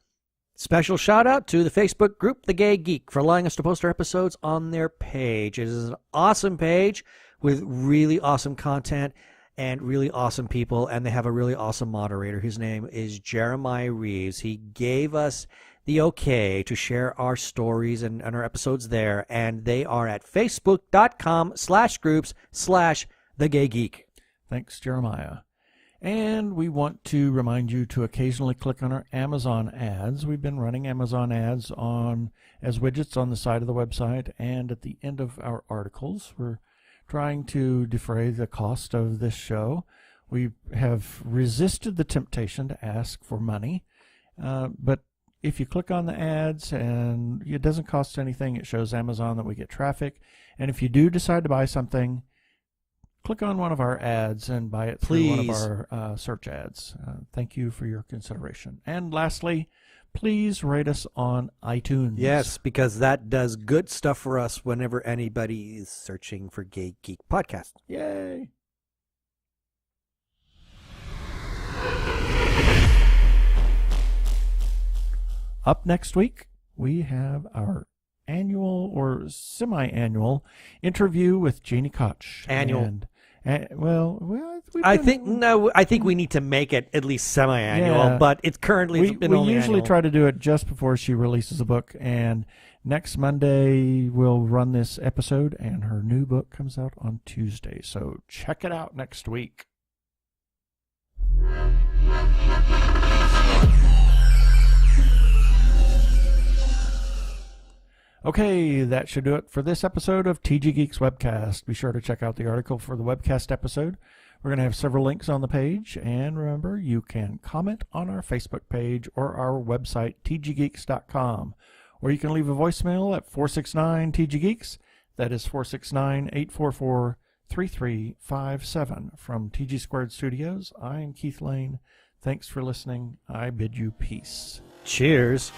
Special shout out to the Facebook group, The Gay Geek, for allowing us to post our episodes on their page. It is an awesome page with really awesome content and really awesome people, and they have a really awesome moderator. His name is Jeremiah Reeves. He gave us the okay to share our stories and our episodes there, and they are at facebook.com/groups/thegaygeek. Thanks, Jeremiah. And we want to remind you to occasionally click on our Amazon ads. We've been running Amazon ads as widgets on the side of the website and at the end of our articles. We're trying to defray the cost of this show. We have resisted the temptation to ask for money, but if you click on the ads and it doesn't cost anything, it shows Amazon that we get traffic. And if you do decide to buy something, click on one of our ads and buy it through one of our search ads. Thank you for your consideration. And lastly, please rate us on iTunes. Yes, because that does good stuff for us whenever anybody is searching for Gay Geek Podcast. Yay! Up next week, we have our annual or semi-annual interview with Jeannie Koch. Annual. I think we need to make it at least semi-annual, but it's currently we usually try to do it just before she releases a book, and next Monday we'll run this episode, and her new book comes out on Tuesday, so check it out next week. Okay, that should do it for this episode of TG Geeks Webcast. Be sure to check out the article for the webcast episode. We're going to have several links on the page, and remember, you can comment on our Facebook page or our website, tggeeks.com, or you can leave a voicemail at 469-TG-GEEKS. That is 469-844-3357. From TG Squared Studios, I am Keith Lane. Thanks for listening. I bid you peace. Cheers.